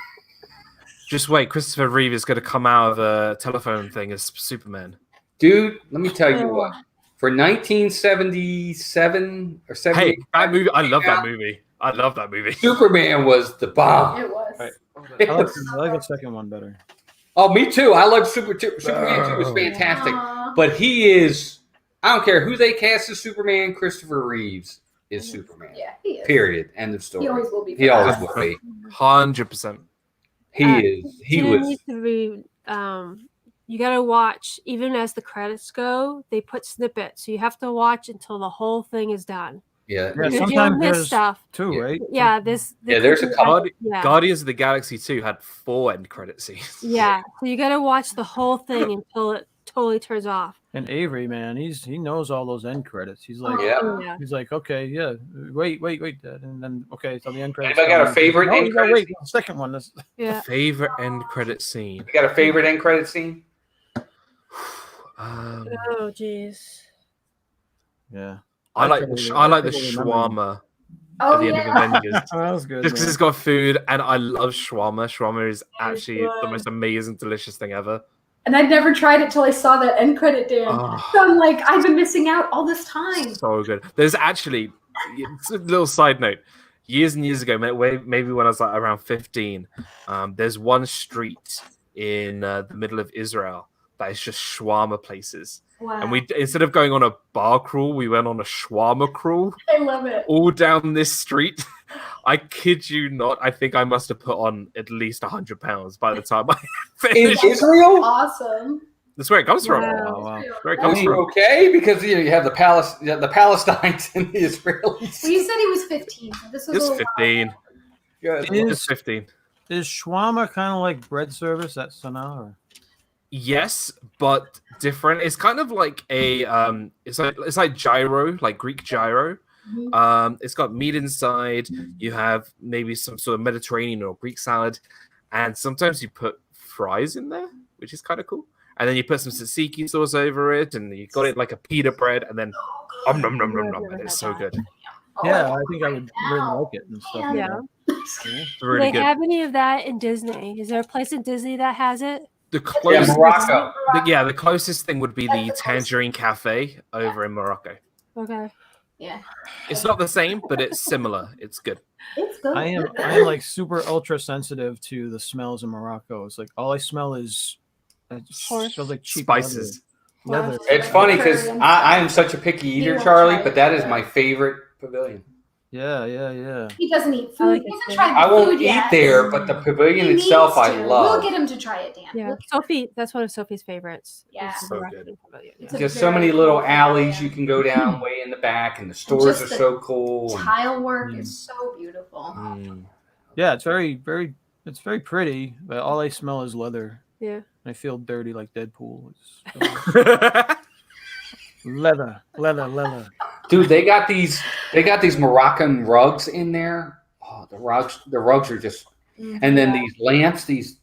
E: Just wait, Christopher Reeve is going to come out of a telephone thing as Superman.
C: Dude, let me tell you what. For 1977 or 78,
E: Hey, that movie! I love that movie. I love that movie.
C: Superman was the bomb.
D: It was.
A: Right.
C: It
A: I like,
C: was-
A: I like the second one better.
C: Oh, me too. I love Superman 2 was fantastic.
D: Aw.
C: But he is, I don't care who they cast as Superman, Christopher Reeves is Superman.
D: Yeah, he is.
C: Period. End of story.
D: He always will be.
C: He always will be.
E: 100%.
C: He is. He
B: You
C: was.
B: need to be, you gotta watch, even as the credits go, they put snippets. So you have to watch until the whole thing is done.
C: Yeah.
A: Yeah,
B: Because you'll
A: sometimes
B: miss
A: there's
B: stuff.
A: two, right?
B: Yeah,
C: there's a couple.
B: Yeah.
E: Guardians of the Galaxy 2 had 4 end credit scenes.
B: Yeah. So you gotta watch the whole thing until it totally turns off.
A: And Avery, man, he knows all those end credits. He's like,
C: Yeah.
B: Yeah.
A: he's like, okay, yeah, wait, Dad. And then okay, so the end credits.
C: Anybody got a
A: come.
C: favorite
A: No,
C: end
A: you gotta
C: credit
A: wait,
C: scene?
A: the second one. This,
B: Yeah.
E: Favorite end credit scene.
C: You got a favorite end credit scene?
E: Um,
B: Oh jeez.
A: yeah.
E: I like
A: Actually,
E: I like the
A: I remember.
E: shawarma
D: Oh,
E: at the end
D: yeah.
E: of Avengers.
A: Oh, that was good.
E: Just because
A: man.
E: it's got food, and I love shawarma. Shawarma is actually the
B: good.
E: most amazing, delicious thing ever.
D: And I'd never tried it till I saw that end credit, Dan.
E: Oh.
D: So I'm like, I've been missing out all this time.
E: So good. There's actually it's a little side note. Years and years ago, maybe when I was like around 15, there's one street in the middle of Israel that is just shawarma places.
D: Wow.
E: And we instead of going on a bar crawl, we went on a shawarma crawl
D: I love it.
E: all down this street. I kid you not. I think I must have put on at least 100 pounds by the time I
C: In
E: finished.
C: Israel?
D: Awesome.
E: That's where it comes from.
B: Wow.
A: Oh, wow.
E: Where it
C: Are
E: comes
C: you
E: from.
C: okay? Because you have the Palestinians and the Israelis.
D: Well, you said he was 15. So this was
E: It's
D: a little
E: 15.
C: Good.
E: It's 15.
A: Is shawarma kind of like bread service at Sanaa? Or?
E: Yes, but different. It's kind of like a it's like gyro, like Greek gyro.
D: Mhm.
E: It's got meat inside. You have maybe some sort of Mediterranean or Greek salad, and sometimes you put fries in there, which is kind of cool. And then you put some tzatziki sauce over it, and you got it like a pita bread, and then nom, nom, nom, nom. And it's so good.
D: Oh,
A: Yeah, I think I would really like it and stuff.
D: Yeah.
A: like
B: Yeah.
A: that.
E: It's
B: Do
E: really
B: they
E: good.
B: have any of that in Disney? Is there a place in Disney that has it?
E: The
C: Yeah,
E: closest,
C: Morocco.
E: the closest thing would be
D: That's
E: the
D: the closest.
E: Tangerine Cafe over in Morocco.
B: Okay.
D: Yeah.
E: It's not the same, but it's similar. It's good.
D: It's good.
A: I am like super ultra sensitive to the smells in Morocco. It's like all I smell is it
B: Horse.
A: smells like cheap
E: Spices.
A: leather.
C: It's funny because I am such a picky eater,
D: won't
C: Charlie,
D: try
C: but
D: it.
C: that is my favorite pavilion.
A: Yeah.
D: He doesn't eat
B: I
D: food.
B: like
D: He
B: it
D: hasn't
B: too.
D: tried the
C: I won't
D: food
C: eat
D: yet.
C: there, but the pavilion
D: He
C: itself,
D: needs
C: I
D: to.
C: love.
D: We'll get him to try it, Dan.
B: Yeah, Sophie. That's one of Sophie's favorites.
D: Yeah.
B: is the
E: So
B: raccoon
E: good.
B: pavilion,
D: It's
B: yeah.
C: Just so
D: very
C: many little
D: colorful
C: alleys
D: area.
C: you can go down way in the back, and the stores
D: just
C: are
D: the
C: so cool. and-
D: Tile work is so beautiful.
A: Yeah, it's very pretty, but all I smell is leather.
B: Yeah.
A: I feel dirty like Deadpool.
E: Mm.
A: Leather.
C: Dude, they got these Moroccan rugs in there. Oh, the rugs are just, and then these lamps, these.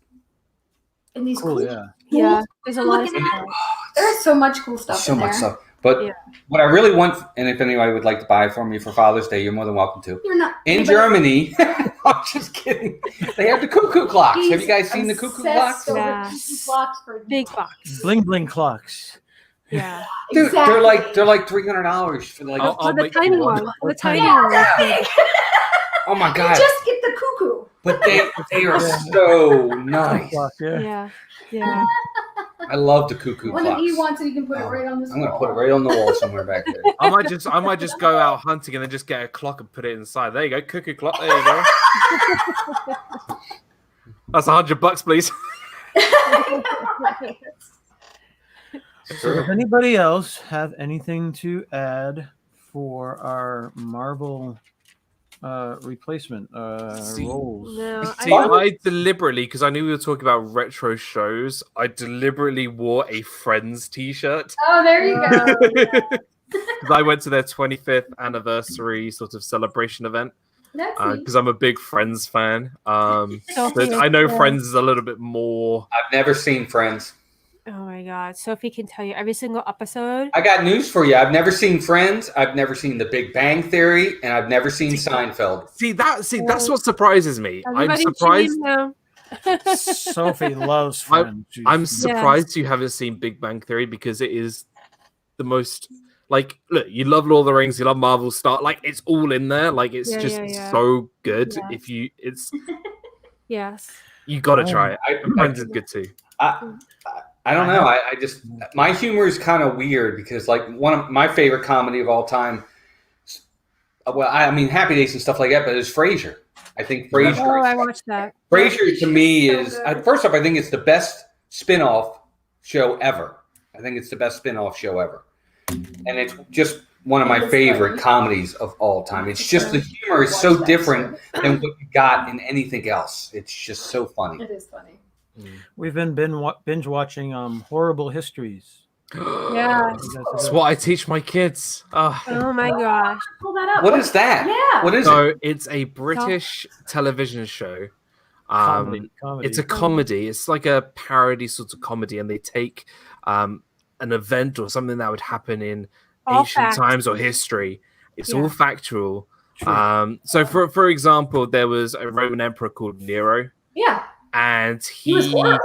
D: And these
A: Cool,
D: cool.
A: yeah.
B: Yeah. There's a lot of
D: Looking
B: stuff.
D: at There's so much cool stuff
C: So
D: in
C: much
D: there.
C: stuff. But
B: Yeah.
C: what I really want, and if anybody would like to buy for me for Father's Day, you're more than welcome to.
D: You're not
C: In
D: anybody-
C: Germany, I'm just kidding. They have the cuckoo clocks. Have you guys seen the cuckoo
D: obsessed
C: clocks?
D: over
B: Yes.
D: cuckoo clocks for
B: Big box.
A: Bling clocks.
B: Yeah.
C: Dude,
D: Exactly.
C: they're like $300 for like.
E: I'll
B: For the
E: make you
B: tiny
E: one.
B: one. For the tiny
D: Yeah,
B: one.
D: exactly.
C: Oh my
D: You
C: god!
D: just get the cuckoo.
C: But they are so nice.
A: Clock, yeah.
B: Yeah. Yeah.
C: I love the cuckoo
D: When
C: clocks.
D: he wants it, he can put it right on this
C: I'm gonna
D: wall.
C: put it right on the wall somewhere back there.
E: I might just go out hunting and then just get a clock and put it inside. There you go, cuckoo clock. There you go. That's $100, please.
A: So does anybody else have anything to add for our Marvel replacement roles?
B: No,
E: See, I deliberately, because I knew we were talking about retro shows, I deliberately wore a Friends t-shirt.
D: Oh, there you go.
E: Because I went to their 25th anniversary sort of celebration event.
D: That's neat.
E: Because I'm a big Friends fan.
B: Sophie
E: But I know
B: is-
E: Friends is a little bit more.
C: I've never seen Friends.
B: Oh my god. Sophie can tell you every single episode.
C: I got news for you. I've never seen Friends. I've never seen The Big Bang Theory, and I've never seen Seinfeld.
E: See, that's what surprises me. I'm
B: Everybody
E: surprised.
B: cheating now.
A: Sophie loves Friends. She's-
E: I'm surprised you haven't seen Big Bang Theory because it is the most like. Look, you love Lord of the Rings, you love Marvel, Star, like it's all in there. Like it's
B: Yeah,
E: just
B: yeah.
E: so good.
B: Yeah.
E: If you, it's
B: Yes.
E: you got to try it.
C: I-
E: Friends is good too.
C: I don't know. I just my humor is kind of weird because like one of my favorite comedy of all time. Well, I mean Happy Days and stuff like that, but it's Frasier. I think Frasier.
B: Oh, I watched that.
C: Frasier to me
D: So
C: is
D: good.
C: first off, I think it's the best spin-off show ever. I think it's the best spin-off show ever, and it's just one of my
D: It's
C: favorite
D: funny.
C: comedies of all time. It's just the humor is so different than what you got in anything else. It's just so funny.
D: It is funny.
A: We've been binge watching Horrible Histories.
B: Yeah.
E: That's what I teach my kids.
B: Oh my gosh.
D: Pull that up.
C: What is that?
D: Yeah.
C: What is it?
E: So it's a British television show.
A: Comedy.
E: It's a comedy. It's like a parody sort of comedy, and they take an event or something that would happen in
B: All
E: ancient
B: facts.
E: times or history. It's
B: Yeah.
E: all factual. So for example, there was a Roman emperor called Nero,
D: Yeah.
E: and
D: He was horrible.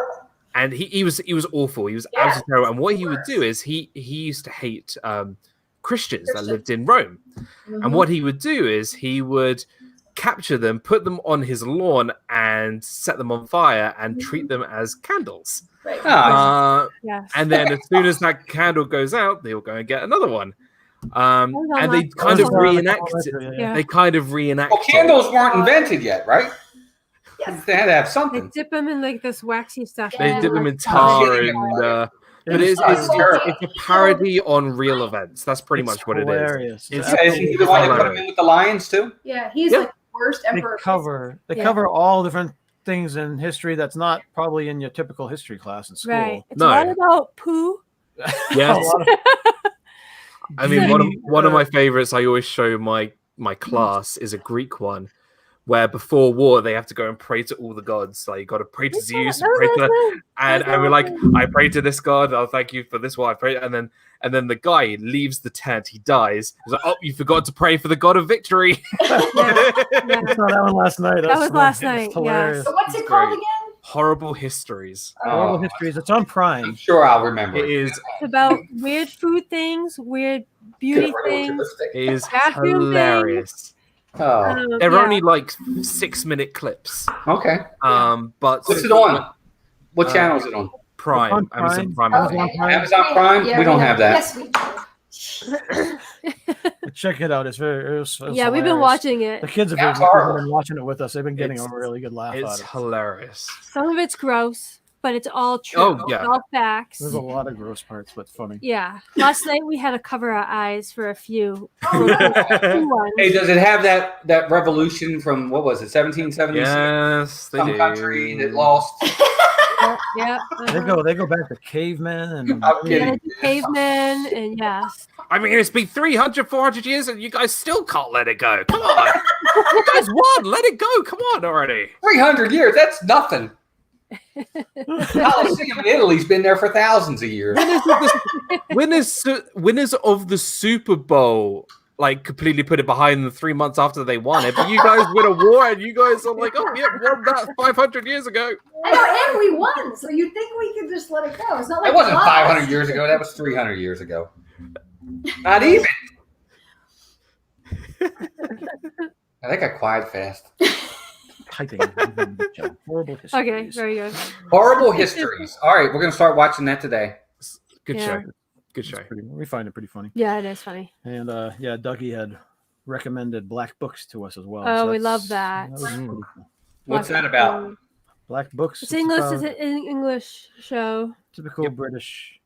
E: he was awful. He was
D: Yeah,
E: absolutely terrible. And what he
D: worse.
E: would do is he used to hate Christians that
D: Christians.
E: lived in Rome.
D: Mhm.
E: And what he would do is he would capture them, put them on his lawn, and set them on fire and treat them as candles.
D: Right.
C: Ah.
B: Yes.
E: And then as soon as that candle goes out, they'll go and get another one.
B: on
E: And they
B: that-
E: kind
B: that
E: of
B: was on
E: reenact it.
B: Yeah.
E: They kind of reenact
C: Well, candles weren't invented yet, right?
D: Yes.
C: They had to have
B: They
C: something.
B: dip them in like this waxy stuff.
E: it. They
D: Yeah.
E: dip them in tar and but it's
C: terrible.
E: a parody on real events. That's pretty much what it is.
A: Hilarious.
E: It's
C: Yeah, is he the one that put him in with the lions too?
D: Yeah. He's
E: Yeah.
D: like the worst
A: They
D: emperor.
A: they
B: Yeah.
A: cover all different things in history that's not probably in your typical history class in school.
B: Right. It's
E: No.
B: a lot about poo.
E: Yes.
A: A lot of-
E: I mean, one of my favorites I always show my class is a Greek one, where before war they have to go and pray to all the gods. Like you got to pray to Zeus, and pray to and we're like, I pray to this god. I'll thank you for this one. I pray, and then the guy leaves the tent. He dies. He's like, oh, you forgot to pray for the god of victory.
B: Yeah.
A: I saw that one last night.
B: That was last night,
A: It's hilarious.
D: So what's it
E: It's
D: called
E: great.
D: again?
E: Horrible histories.
A: Horrible
C: Oh,
A: Histories. It's on Prime.
C: I'm sure I'll remember.
E: It is
B: It's about weird food things, weird beauty things.
E: it is
B: Bathroom
E: hilarious.
C: Oh,
E: They're
B: yeah.
E: only like 6-minute clips.
C: okay.
E: But
C: What's it on? What channel is it on?
E: Prime,
A: On
E: Amazon
A: Prime.
E: Prime. I
A: Okay.
E: think.
A: Prime?
C: Amazon Prime?
D: Yeah,
C: We don't have that.
D: Yes, we do.
A: Check it out. It's very. It was
B: Yeah, we've been
A: hilarious.
B: watching it.
A: The kids have
C: That's
A: been,
C: horrible.
A: been watching it with us. They've been getting a
E: It's-
A: really good laugh out
E: It's
A: of it.
E: hilarious.
B: Some of it's gross, but it's all true.
E: Oh, yeah.
B: It's all facts.
A: There's a lot of gross parts, but funny.
B: Yeah. Last night we had to cover our eyes for a few
C: Hey,
B: ones.
C: does it have that revolution from what was it, 1776?
E: Yes, they
C: Some
E: do.
C: country that lost.
B: Yeah.
A: They go back to cavemen and
C: I'm kidding.
B: Yeah, the cavemen and yes.
E: I mean, it's been 300, 400 years, and you guys still can't let it go. Come on, you guys won. Let it go. Come on already.
C: 300 years. That's nothing. Colosseum in Italy's been there for thousands of years.
E: Winners of the Super Bowl like completely put it behind them 3 months after they won it. But you guys win a war, and you guys are like, oh yeah, won that 500 years ago.
D: I know, and we won, so you'd think we could just let it go. It's not like
C: That wasn't
D: we lost.
C: 500 years ago. That was 300 years ago. Not even. I think I quiet fast.
A: typing. Horrible history.
B: Okay, very good.
C: Horrible histories. All right, we're gonna start watching that today.
E: Good
B: Yeah.
E: show. Good
A: It's
E: show.
A: we find it pretty funny.
B: Yeah, it is funny.
A: And yeah, Dougie had recommended Black Books to us as well.
B: Oh, we
A: that's-
B: love that.
A: was pretty cool.
C: What's that about?
A: Black Books.
B: It's English.
A: about
B: It's an English show.
A: typical British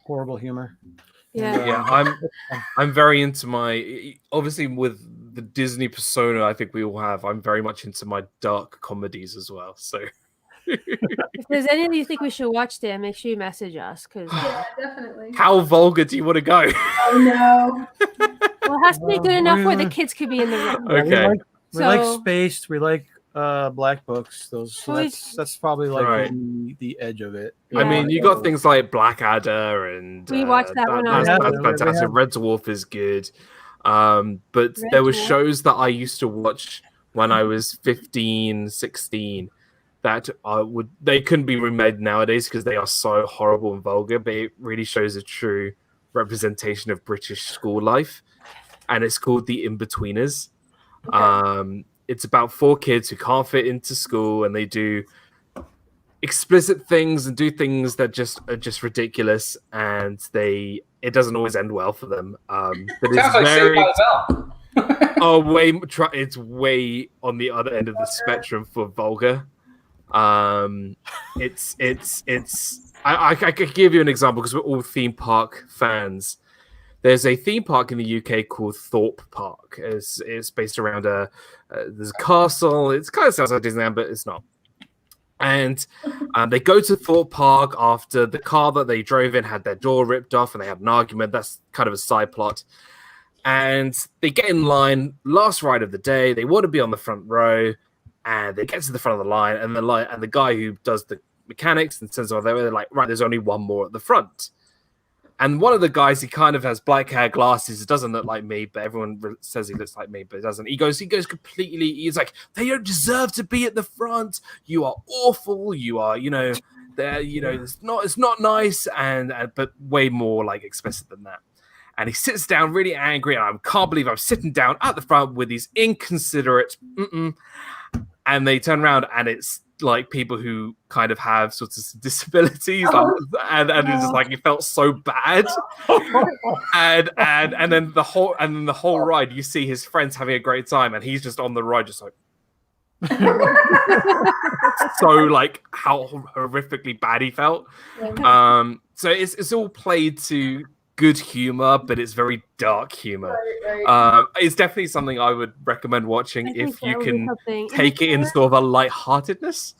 A: horrible humor.
B: Yeah.
E: Yeah, I'm very into my obviously with the Disney persona I think we all have. I'm very much into my dark comedies as well. So
B: If there's any of you think we should watch there, make sure you message us because
D: Yeah, definitely.
E: how vulgar do you want to go?
D: Oh no.
B: well, it has to be good enough where the kids could be in the room.
A: Yeah,
E: Okay.
A: we like
B: So-
A: Spaced. We like Black Books. Those so
B: So we-
A: that's probably like
E: Right.
A: the edge of it.
E: I
B: Yeah.
E: mean, you got things like Blackadder and
B: We watched that one
E: That's,
A: already.
E: that's
A: Yeah, we
E: fantastic.
A: have-
E: Red Dwarf is good. But
B: Red
E: there were
B: Dwarf.
E: shows that I used to watch when I was 15, 16 that they couldn't be remade nowadays because they are so horrible and vulgar, but it really shows a true representation of British school life. And it's called The In-Betweeners. It's about 4 kids who can't fit into school and they do explicit things and do things that are just ridiculous, and it doesn't always end well for them. But it's
C: Sounds like Saved
E: very
C: by the Bell.
E: it's way on the other end of the spectrum for vulgar. I could give you an example because we're all theme park fans. There's a theme park in the UK called Thorpe Park. It's based around there's a castle. It kind of sounds like Disneyland, but it's not. And they go to Thorpe Park after the car that they drove in had their door ripped off, and they had an argument. That's kind of a side plot. And they get in line, last ride of the day. They want to be on the front row, and they get to the front of the line, and the guy who does the mechanics and sends them over, they're like, right, there's only one more at the front. And one of the guys, he kind of has black hair, glasses. It doesn't look like me, but everyone says he looks like me, but it doesn't. He goes completely. He's like, they don't deserve to be at the front. You are awful. You are, it's not nice, but way more like explicit than that. And he sits down really angry, and I can't believe I'm sitting down at the front with these inconsiderate. And they turn around, and it's like people who kind of have sorts of disabilities, and it's just like he felt so bad, and then the whole ride, you see his friends having a great time, and he's just on the ride, just like so like how horrifically bad he felt. So it's all played to good humor, but it's very dark humor.
D: Right.
E: It's definitely something I would recommend watching if you can
B: something.
E: take it in sort of a lightheartedness.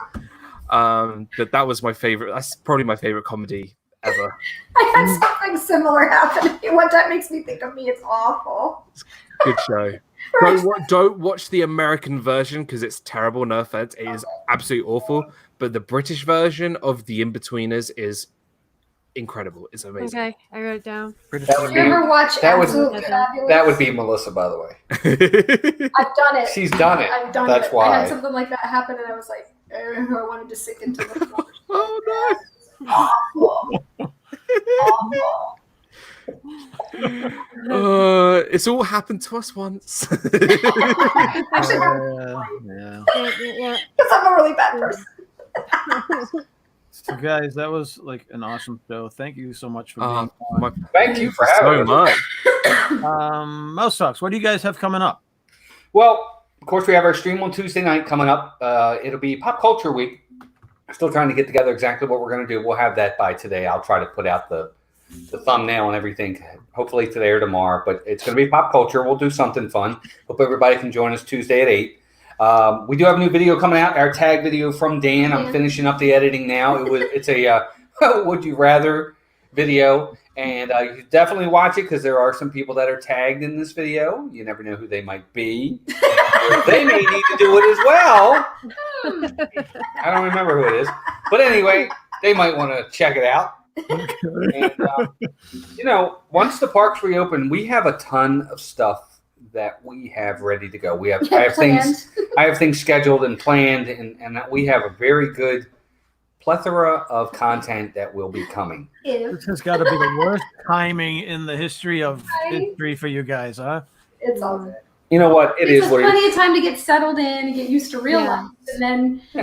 E: But that was my favorite. That's probably my favorite comedy ever.
D: I had something similar happen. What that makes me think of me, it's awful.
E: Good show. Don't watch the American version because it's terrible. No offense, it is absolutely awful. But the British version of The In-Betweeners is incredible. It's amazing.
B: Okay, I wrote it down.
A: British
C: That would
D: Did you ever watch
C: that would-
D: Absolutely Fabulous?
C: That would be Melissa, by the way.
D: I've done it.
C: She's done it.
D: I've done
C: That's
D: it.
C: why.
D: I had something like that happen, and I was like, I wanted to sink into the floor.
E: Oh
D: Awful. Awful.
E: no! It's all happened to us once.
D: Actually,
A: yeah.
B: Yeah.
D: because I'm a really bad person.
A: So guys, that was like an awesome show. Thank you so much for being on.
C: Thank you for having
E: so
C: us.
E: much.
A: Mouse Talks, what do you guys have coming up?
C: Well, of course, we have our stream on Tuesday night coming up. It'll be Pop Culture Week. Still trying to get together exactly what we're going to do. We'll have that by today. I'll try to put out the thumbnail and everything, hopefully today or tomorrow. But it's going to be pop culture. We'll do something fun. Hope everybody can join us Tuesday at 8. We do have a new video coming out, our tag video from Dan. I'm finishing up the editing now. It's a Would You Rather video. And you should definitely watch it because there are some people that are tagged in this video. You never know who they might be. They may need to do it as well. I don't remember who it is. But anyway, they might want to check it out. And, once the parks reopen, we have a ton of stuff that we have ready to go. I have things scheduled and planned, and we have a very good plethora of content that will be coming.
A: This has got to be the worst timing in the history of history for you guys, huh?
D: It's all good.
C: You know what? It's
D: plenty of time to get settled in and get used to real life, and then so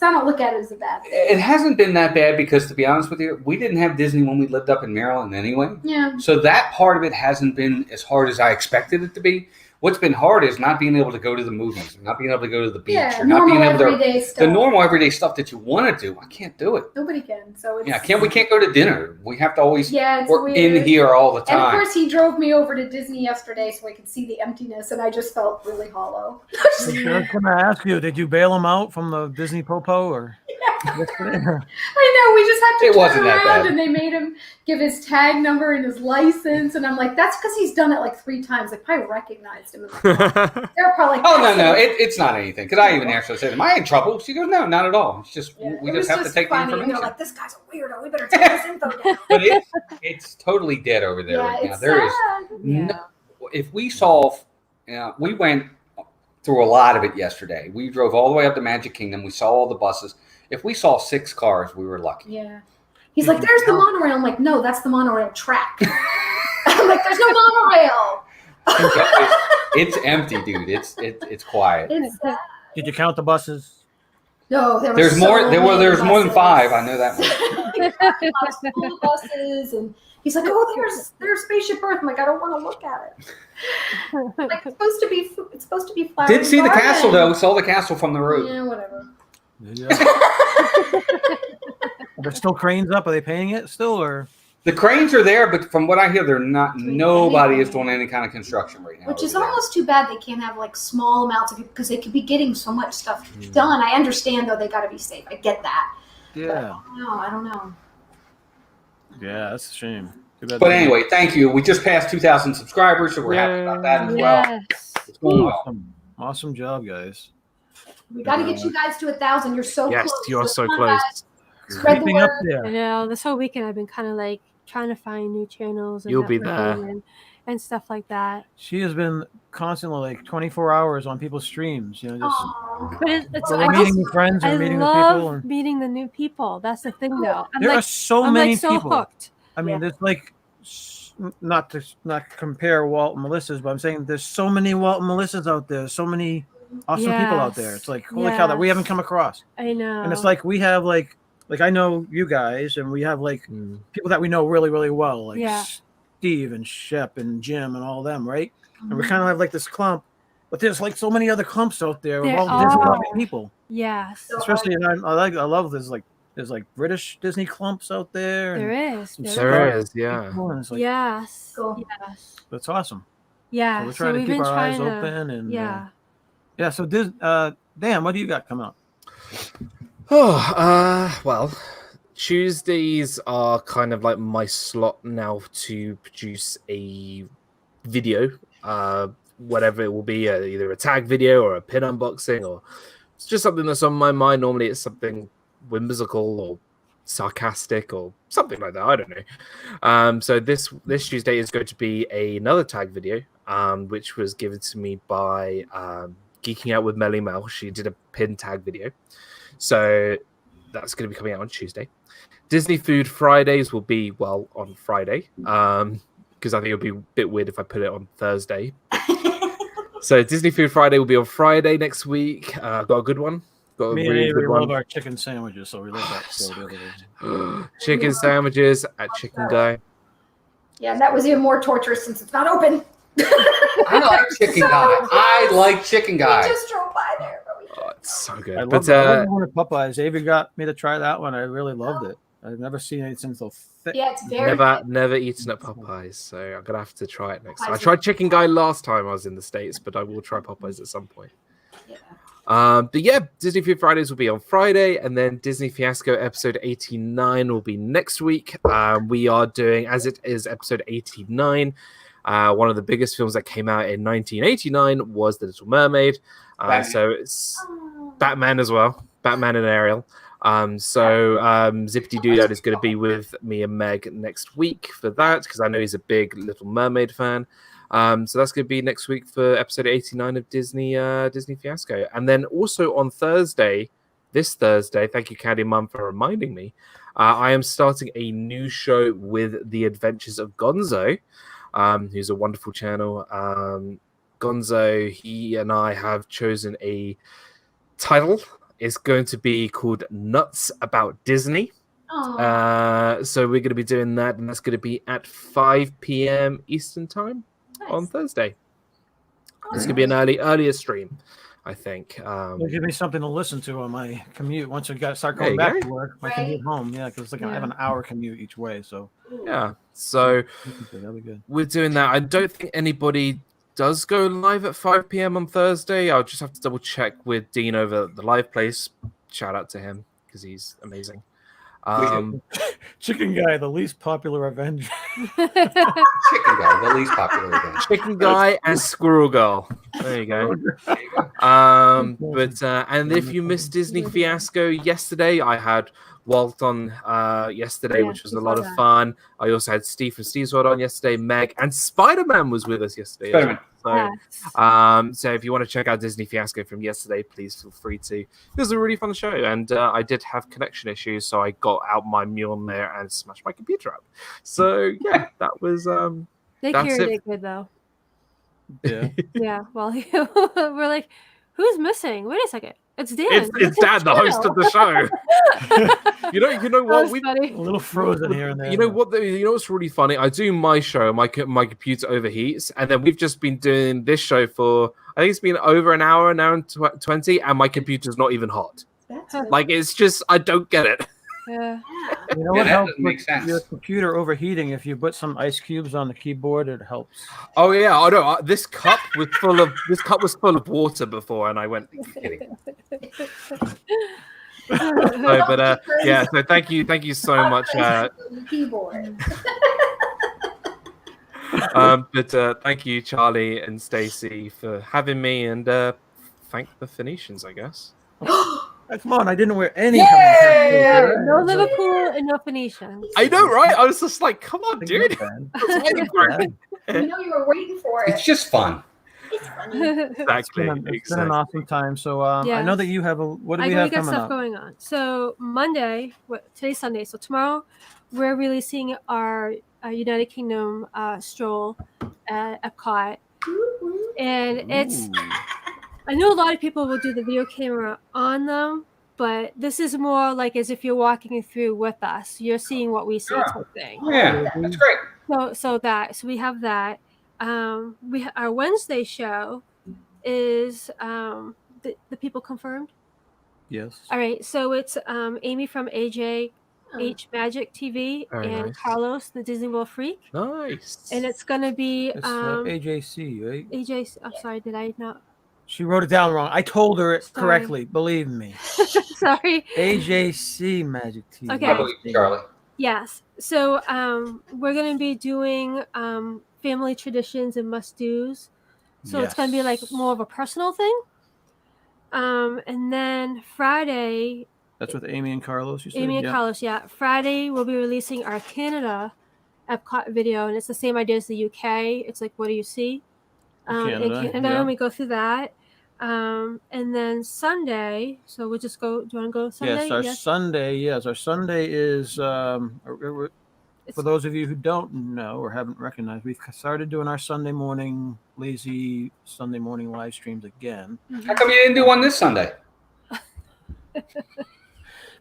D: I don't look at it as a bad thing.
C: It hasn't been that bad because, to be honest with you, we didn't have Disney when we lived up in Maryland anyway.
D: Yeah.
C: So that part of it hasn't been as hard as I expected it to be. What's been hard is not being able to go to the movies, not being able to go to the beach, or not being able to the normal everyday stuff that you want to do. I can't do it.
D: Nobody can. So it's,
C: we can't go to dinner. We have to always
D: work
C: in here all the time.
D: And of course, he drove me over to Disney yesterday so I could see the emptiness, and I just felt really hollow.
A: I was going to ask you, did you bail him out from the Disney Popo or?
D: I know. We just had to turn around, and they made him give his tag number and his license, and I'm like, that's because he's done it like 3 times. I probably recognized him. They're probably like,
C: oh no, it's not anything. Because I even asked her, I said, "Am I in trouble?" She goes, "No, not at all. It's just we just have to take the information."
D: They're like, this guy's a weirdo. We better take this info down.
C: But it's totally dead over there right now. There is no. If we solve, we went through a lot of it yesterday. We drove all the way up to Magic Kingdom. We saw all the buses. If we saw 6 cars, we were lucky.
D: Yeah. He's like, there's the monorail. I'm like, no, that's the monorail track. I'm like, there's no monorail.
C: It's empty, dude. It's quiet.
A: Did you count the buses?
D: No,
C: there's more. There's more than 5. I know that much.
D: School buses, and he's like, oh, there's Spaceship Earth. I'm like, I don't want to look at it. Like, it's supposed to be flat.
C: Did see the castle though. Saw the castle from the road.
D: Yeah, whatever.
A: Yeah. Are there still cranes up? Are they painting it still, or?
C: The cranes are there, but from what I hear, they're not. Nobody is doing any kind of construction right now.
D: Which is almost too bad. They can't have like small amounts of people because they could be getting so much stuff done. I understand though; they got to be safe. I get that.
A: Yeah.
D: I don't know.
A: Yeah, that's a shame.
C: But anyway, thank you. We just passed 2,000 subscribers, so we're happy about that as well. It's going well.
A: Awesome job, guys.
D: We got to get you guys to 1,000. You're so close.
E: Yes, you're so close.
D: Spread the word.
A: Up there.
B: I know. This whole weekend I've been kind of like trying to find new channels. And
E: you'll be there.
B: And stuff like that.
A: She has been constantly like 24 hours on people's streams. Just.
B: But it's
A: meeting new friends or meeting new people.
B: Or... meeting the new people. That's the thing, though.
A: There are so many people.
B: Hooked.
A: I mean, there's like. Not to compare Walt and Melissa's, but I'm saying there's so many Walt and Melissa's out there. So many awesome people out there. It's like holy cow that we haven't come across.
B: I know.
A: And it's like we have like I know you guys, and we have like people that we know really, really well, like Steve and Shep and Jim and all of them, right? And we kind of have like this clump, but there's like so many other clumps out there of all Disney people.
B: Yes.
A: Especially, and I love this like. There's like British Disney clumps out there.
B: There is,
A: yeah.
B: Like, yes.
D: Cool.
B: Yes.
A: That's awesome.
B: Yeah.
A: So we're trying to keep our eyes open and yeah. So Dan, what do you got coming up?
E: Well, Tuesdays are kind of like my slot now to produce a video, whatever it will be, either a tag video or a pin unboxing, or it's just something that's on my mind. Normally, it's something whimsical or sarcastic or something like that. I don't know. So this Tuesday is going to be another tag video, which was given to me by Geeking Out with Melly Mel. She did a pin tag video, so that's going to be coming out on Tuesday. Disney Food Fridays will be on Friday, because I think it would be a bit weird if I put it on Thursday. So Disney Food Friday will be on Friday next week. I've got a good one. Got a
A: Me and
E: really
A: Avery
E: good
A: love
E: one.
A: our chicken sandwiches, so we love that.
E: So
A: show the other day.
E: Chicken sandwiches at Chicken Guy.
D: Yeah, that was even more torturous since it's not open.
C: I like Chicken
D: So
C: Guy. I
D: close.
C: like Chicken
D: We
C: Guy.
D: just drove by there. But we
E: Oh, it's so good.
A: I love
E: But
A: that. I love the one at Popeyes. Avery got me to try that one. I really loved it. I've never seen anything so thick.
D: yeah, it's very
E: never eaten at Popeyes, so I'm gonna have to try it next time. I
D: Popeyes
E: tried Chicken Guy last time I was in the States, but I will try Popeyes at some point.
D: Yeah.
E: But yeah, Disney Food Fridays will be on Friday, and then Disney Fiasco episode 89 will be next week. We are doing, as it is episode 89, one of the biggest films that came out in 1989 was The Little Mermaid. So it's Batman as well, Batman and Ariel. Zippity Doo Dad is going to be with me and Meg next week for that, because I know he's a big Little Mermaid fan. So that's going to be next week for episode 89 of Disney Fiasco. And then also on this Thursday, thank you, Candy Mum, for reminding me, I am starting a new show with The Adventures of Gonzo, who's a wonderful channel. Gonzo, he and I have chosen a title. It's going to be called Nuts About Disney. So we're going to be doing that, and that's going to be at 5 p.m. Eastern time on Thursday. It's going to be an earlier stream, I think.
A: It'll give me something to listen to on my commute once I start going back to work. My commute home, yeah, because I have an hour commute each way. So
E: yeah, so
A: that'll be good.
E: We're doing that. I don't think anybody does go live at 5 p.m. on Thursday. I'll just have to double check with Dean over at the live place. Shout out to him because he's amazing.
A: Chicken Guy, the least popular Avenger.
C: Chicken Guy, the least popular again.
E: Chicken Guy and Squirrel Girl. There you go. And if you missed Disney Fiasco yesterday, I had Walt on yesterday, which was a lot of fun. I also had Steve from Steve's World on yesterday. Meg and Spider-Man was with us yesterday.
C: Spider-Man.
E: So if you want to check out Disney Fiasco from yesterday, please feel free to. It was a really fun show, and I did have connection issues, so I got out my Mjolnir and smashed my computer up. So yeah, that was.
B: They
E: that's
B: carried
E: it.
B: it good though.
A: Yeah.
B: Yeah. Well, we're like, who's missing? Wait a second. It's Dan.
E: It's Dan, the host of the show. you know what?
B: Funny.
A: A little frozen here and there.
E: You know what? You know what's really funny? I do my show. My computer overheats, and then we've just been doing this show for I think it's been over an hour and 20, and my computer's not even hot. Like it's just I don't get it.
B: Yeah.
A: You know what
C: that
A: helps
C: doesn't make
A: with
C: sense.
A: your computer overheating? If you put some ice cubes on the keyboard, it helps.
E: Oh yeah, I know. This cup was full of water before, and I went. Are you kidding? Yeah. So thank you so much.
D: Keyboard.
E: Thank you, Charlie and Stacey, for having me, and thank the Phoenicians, I guess.
A: Come on, I didn't wear any.
B: No Liverpool and no Phoenicians.
E: I know, right? I was just like, come on, dude.
D: You know you were waiting for it.
C: It's just fun.
E: Exactly.
A: It's been an awesome time. So I know that you have a. What do we have coming up?
B: Going on. So Monday, today's Sunday. So tomorrow, we're releasing our United Kingdom stroll at Epcot, and it's. I know a lot of people will do the video camera on them, but this is more like as if you're walking through with us. You're seeing what we see, type thing.
C: Yeah, that's great.
B: So we have that. Our Wednesday show is the people confirmed.
A: Yes.
B: All right, so it's Amy from AJ H Magic TV and
E: nice.
B: Carlos, the Disney World Freak.
E: Nice.
B: And it's gonna be
A: It's AJC, right?
B: AJ. I'm sorry, did I not?
A: She wrote it down wrong. I told her it correctly. Believe me.
B: Sorry.
A: AJC Magic TV.
B: Okay.
C: I believe you, Charlie.
B: Yes. So we're gonna be doing family traditions and must-dos. So it's gonna be like more of a personal thing. And then Friday.
A: That's with Amy and Carlos. You said?
B: Amy and Carlos, yeah. Friday we'll be releasing our Canada Epcot video, and it's the same idea as the UK. It's like, what do you see?
A: Canada,
B: and we go through that. And then Sunday, so we'll just go. Do you want to go Sunday?
A: Yes, our Sunday is for those of you who don't know or haven't recognized, we've started doing our lazy Sunday morning live streams again.
C: How come you didn't do one this Sunday?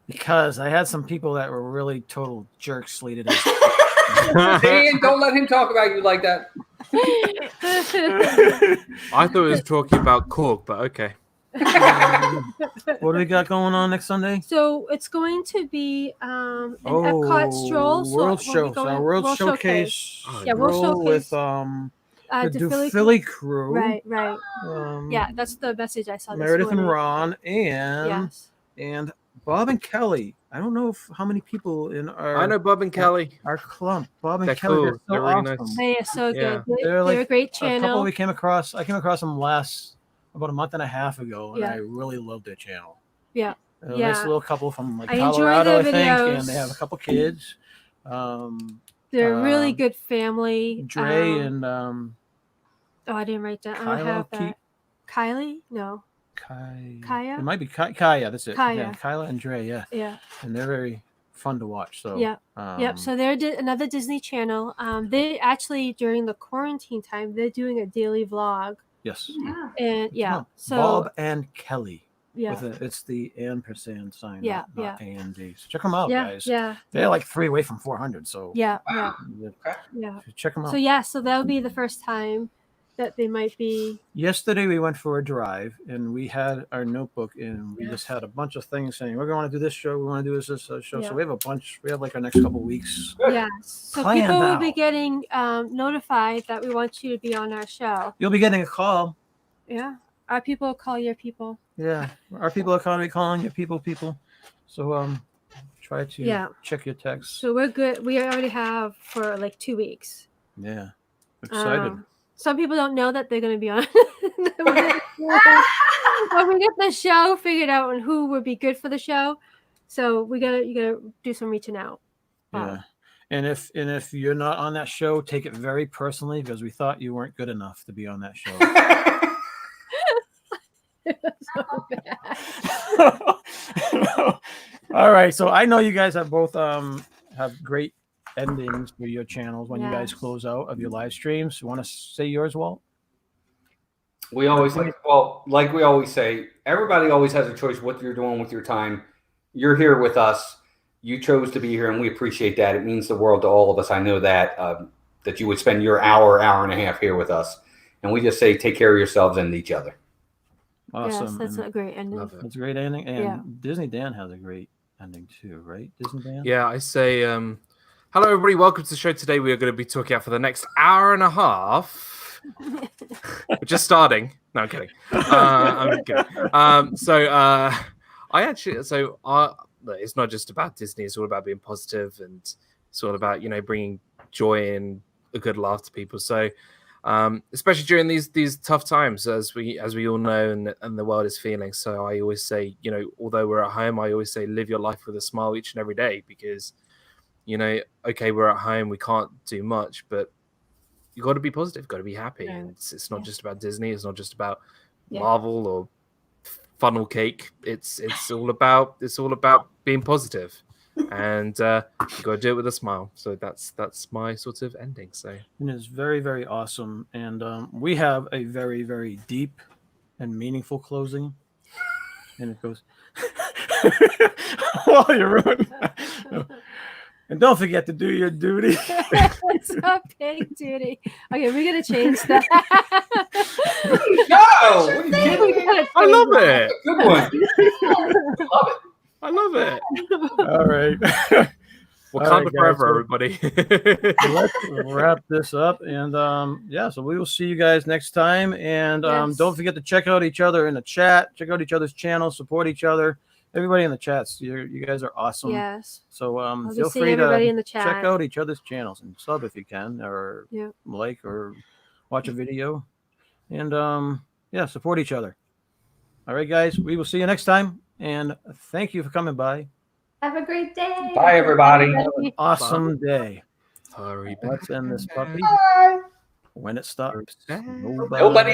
A: Because I had some people that were really total jerks slated as
C: Dan, don't let him talk about you like that.
E: I thought it was talking about Korg, but okay.
A: What do we got going on next Sunday?
B: So it's going to be an Epcot stroll. So
A: World
B: we'll be
A: Show.
B: going-
A: World
B: World
A: Showcase.
B: Yeah, World
A: stroll
B: Showcase.
A: with
B: The
A: Philly crew.
B: Right. Yeah, that's the message I saw.
A: Meredith
B: this
A: and
B: morning.
A: Ron
B: Yes.
A: and Bob and Kelly. I don't know how many people in our
E: I know Bob and Kelly.
A: our clump. Bob and
E: They're
A: Kelly.
E: cool.
A: They're so
E: They're really
A: awesome.
E: nice.
B: They are so
E: Yeah.
B: good.
A: They're
B: They're a great
A: A couple
B: channel.
A: I came across them about a month and a half ago, and
B: Yeah.
A: I really loved their channel.
B: Yeah.
A: They're a
B: Yeah.
A: nice little couple from
B: I enjoy
A: Colorado,
B: their
A: I think,
B: videos.
A: and they have a couple kids.
B: They're a really
A: um,
B: good family.
A: Dre and
B: Oh, I didn't write that. I don't
A: Kylo
B: have that. Kylie? No. Kaya?
A: It might be Kaya. That's it.
B: Kaya.
A: Yeah, Kyla and Dre. Yeah,
B: Yeah.
A: and they're very fun to watch. So
B: Yeah. Yep. So they're another Disney channel. They actually during the quarantine time they're doing a daily vlog.
A: yes,
B: And yeah.
A: No,
B: So
A: Bob and Kelly.
B: yeah.
A: It's the ampersand sign.
B: Yeah,
A: not A&D. So check them out,
B: Yeah.
A: guys.
B: Yeah.
A: They're like 3 away from 400. So
B: Yeah.
C: Wow.
B: Yeah.
C: Okay.
B: Yeah.
A: check them out.
B: So yeah. So that'll be the first time that they might be.
A: Yesterday we went for a drive and we had our notebook and we
B: Yes.
A: just had a bunch of things saying we're going to do this show, we want to do this show.
B: Yeah.
A: So we have a bunch. We have like our next couple weeks.
B: Yeah. So
A: Planned
B: people will be
A: out.
B: getting notified that we want you to be on our show.
A: You'll be getting a call.
B: Yeah. Our people call your people.
A: Yeah, our people are calling you people. So try to
B: Yeah.
A: check your text.
B: So we're good. We already have for like 2 weeks.
A: Yeah, excited.
B: Some people don't know that they're going to be on. When we get the show figured out and who would be good for the show, so you gotta do some reaching out.
A: Yeah, and if you're not on that show, take it very personally because we thought you weren't good enough to be on that show.
B: So bad.
A: All right, so I know you guys have both have great endings for your channels when you guys
B: Yes.
A: close out of your live streams. You want to say yours, Walt?
C: We always like we always say, everybody always has a choice what you're doing with your time. You're here with us. You chose to be here, and we appreciate that. It means the world to all of us. I know that that you would spend your hour and a half here with us, and we just say, take care of yourselves and each other.
A: Awesome.
B: Yes, that's
A: and
B: a great ending.
E: Love it.
A: that's a great ending. And
B: Yeah.
A: Disney Dan has a great ending too, right? Disney Dan?
E: Yeah, I say, hello everybody, welcome to the show. Today we are going to be talking out for the next hour and a half. We're just starting. No, I'm kidding. I'm kidding. It's not just about Disney. It's all about being positive, and it's all about bringing joy and a good laugh to people. So, especially during these tough times, as we all know, and the world is feeling. So I always say, although we're at home, I always say live your life with a smile each and every day, because okay, we're at home, we can't do much, but you got to be positive, got to be happy.
B: Yeah.
E: And it's not just about Disney. It's not just about
D: Yeah.
E: Marvel or funnel cake. It's all about being positive, and you got to do it with a smile. So that's my sort of ending. So
A: And it's very, very awesome. And we have a very, very deep and meaningful closing. And it goes, well, you're ruined. And don't forget to do your duty.
B: It's a big duty. Okay, we're gonna change that.
C: No, what are you kidding?
E: I love it.
C: Good one. Love it.
E: I love it.
A: All right.
E: Wakanda
A: All right, guys,
E: forever,
A: so-
E: everybody.
A: Let's wrap this up. And so we will see you guys next time. And
B: Yes.
A: don't forget to check out each other in the chat. Check out each other's channels. Support each other. Everybody in the chats. You guys are awesome.
B: Yes.
A: So
B: I'll be
A: feel
B: seeing
A: free
B: everybody
A: to
B: in the chat.
A: check out each other's channels and sub if you can, or
B: Yeah.
A: like or watch a video. And support each other. All right, guys. We will see you next time. And thank you for coming by.
D: Have a great day.
C: Bye, everybody.
A: Awesome day.
E: Sorry,
A: Let's end this puppy
D: Bye.
A: when it stops.
E: Okay.
A: Nobody
C: Nobody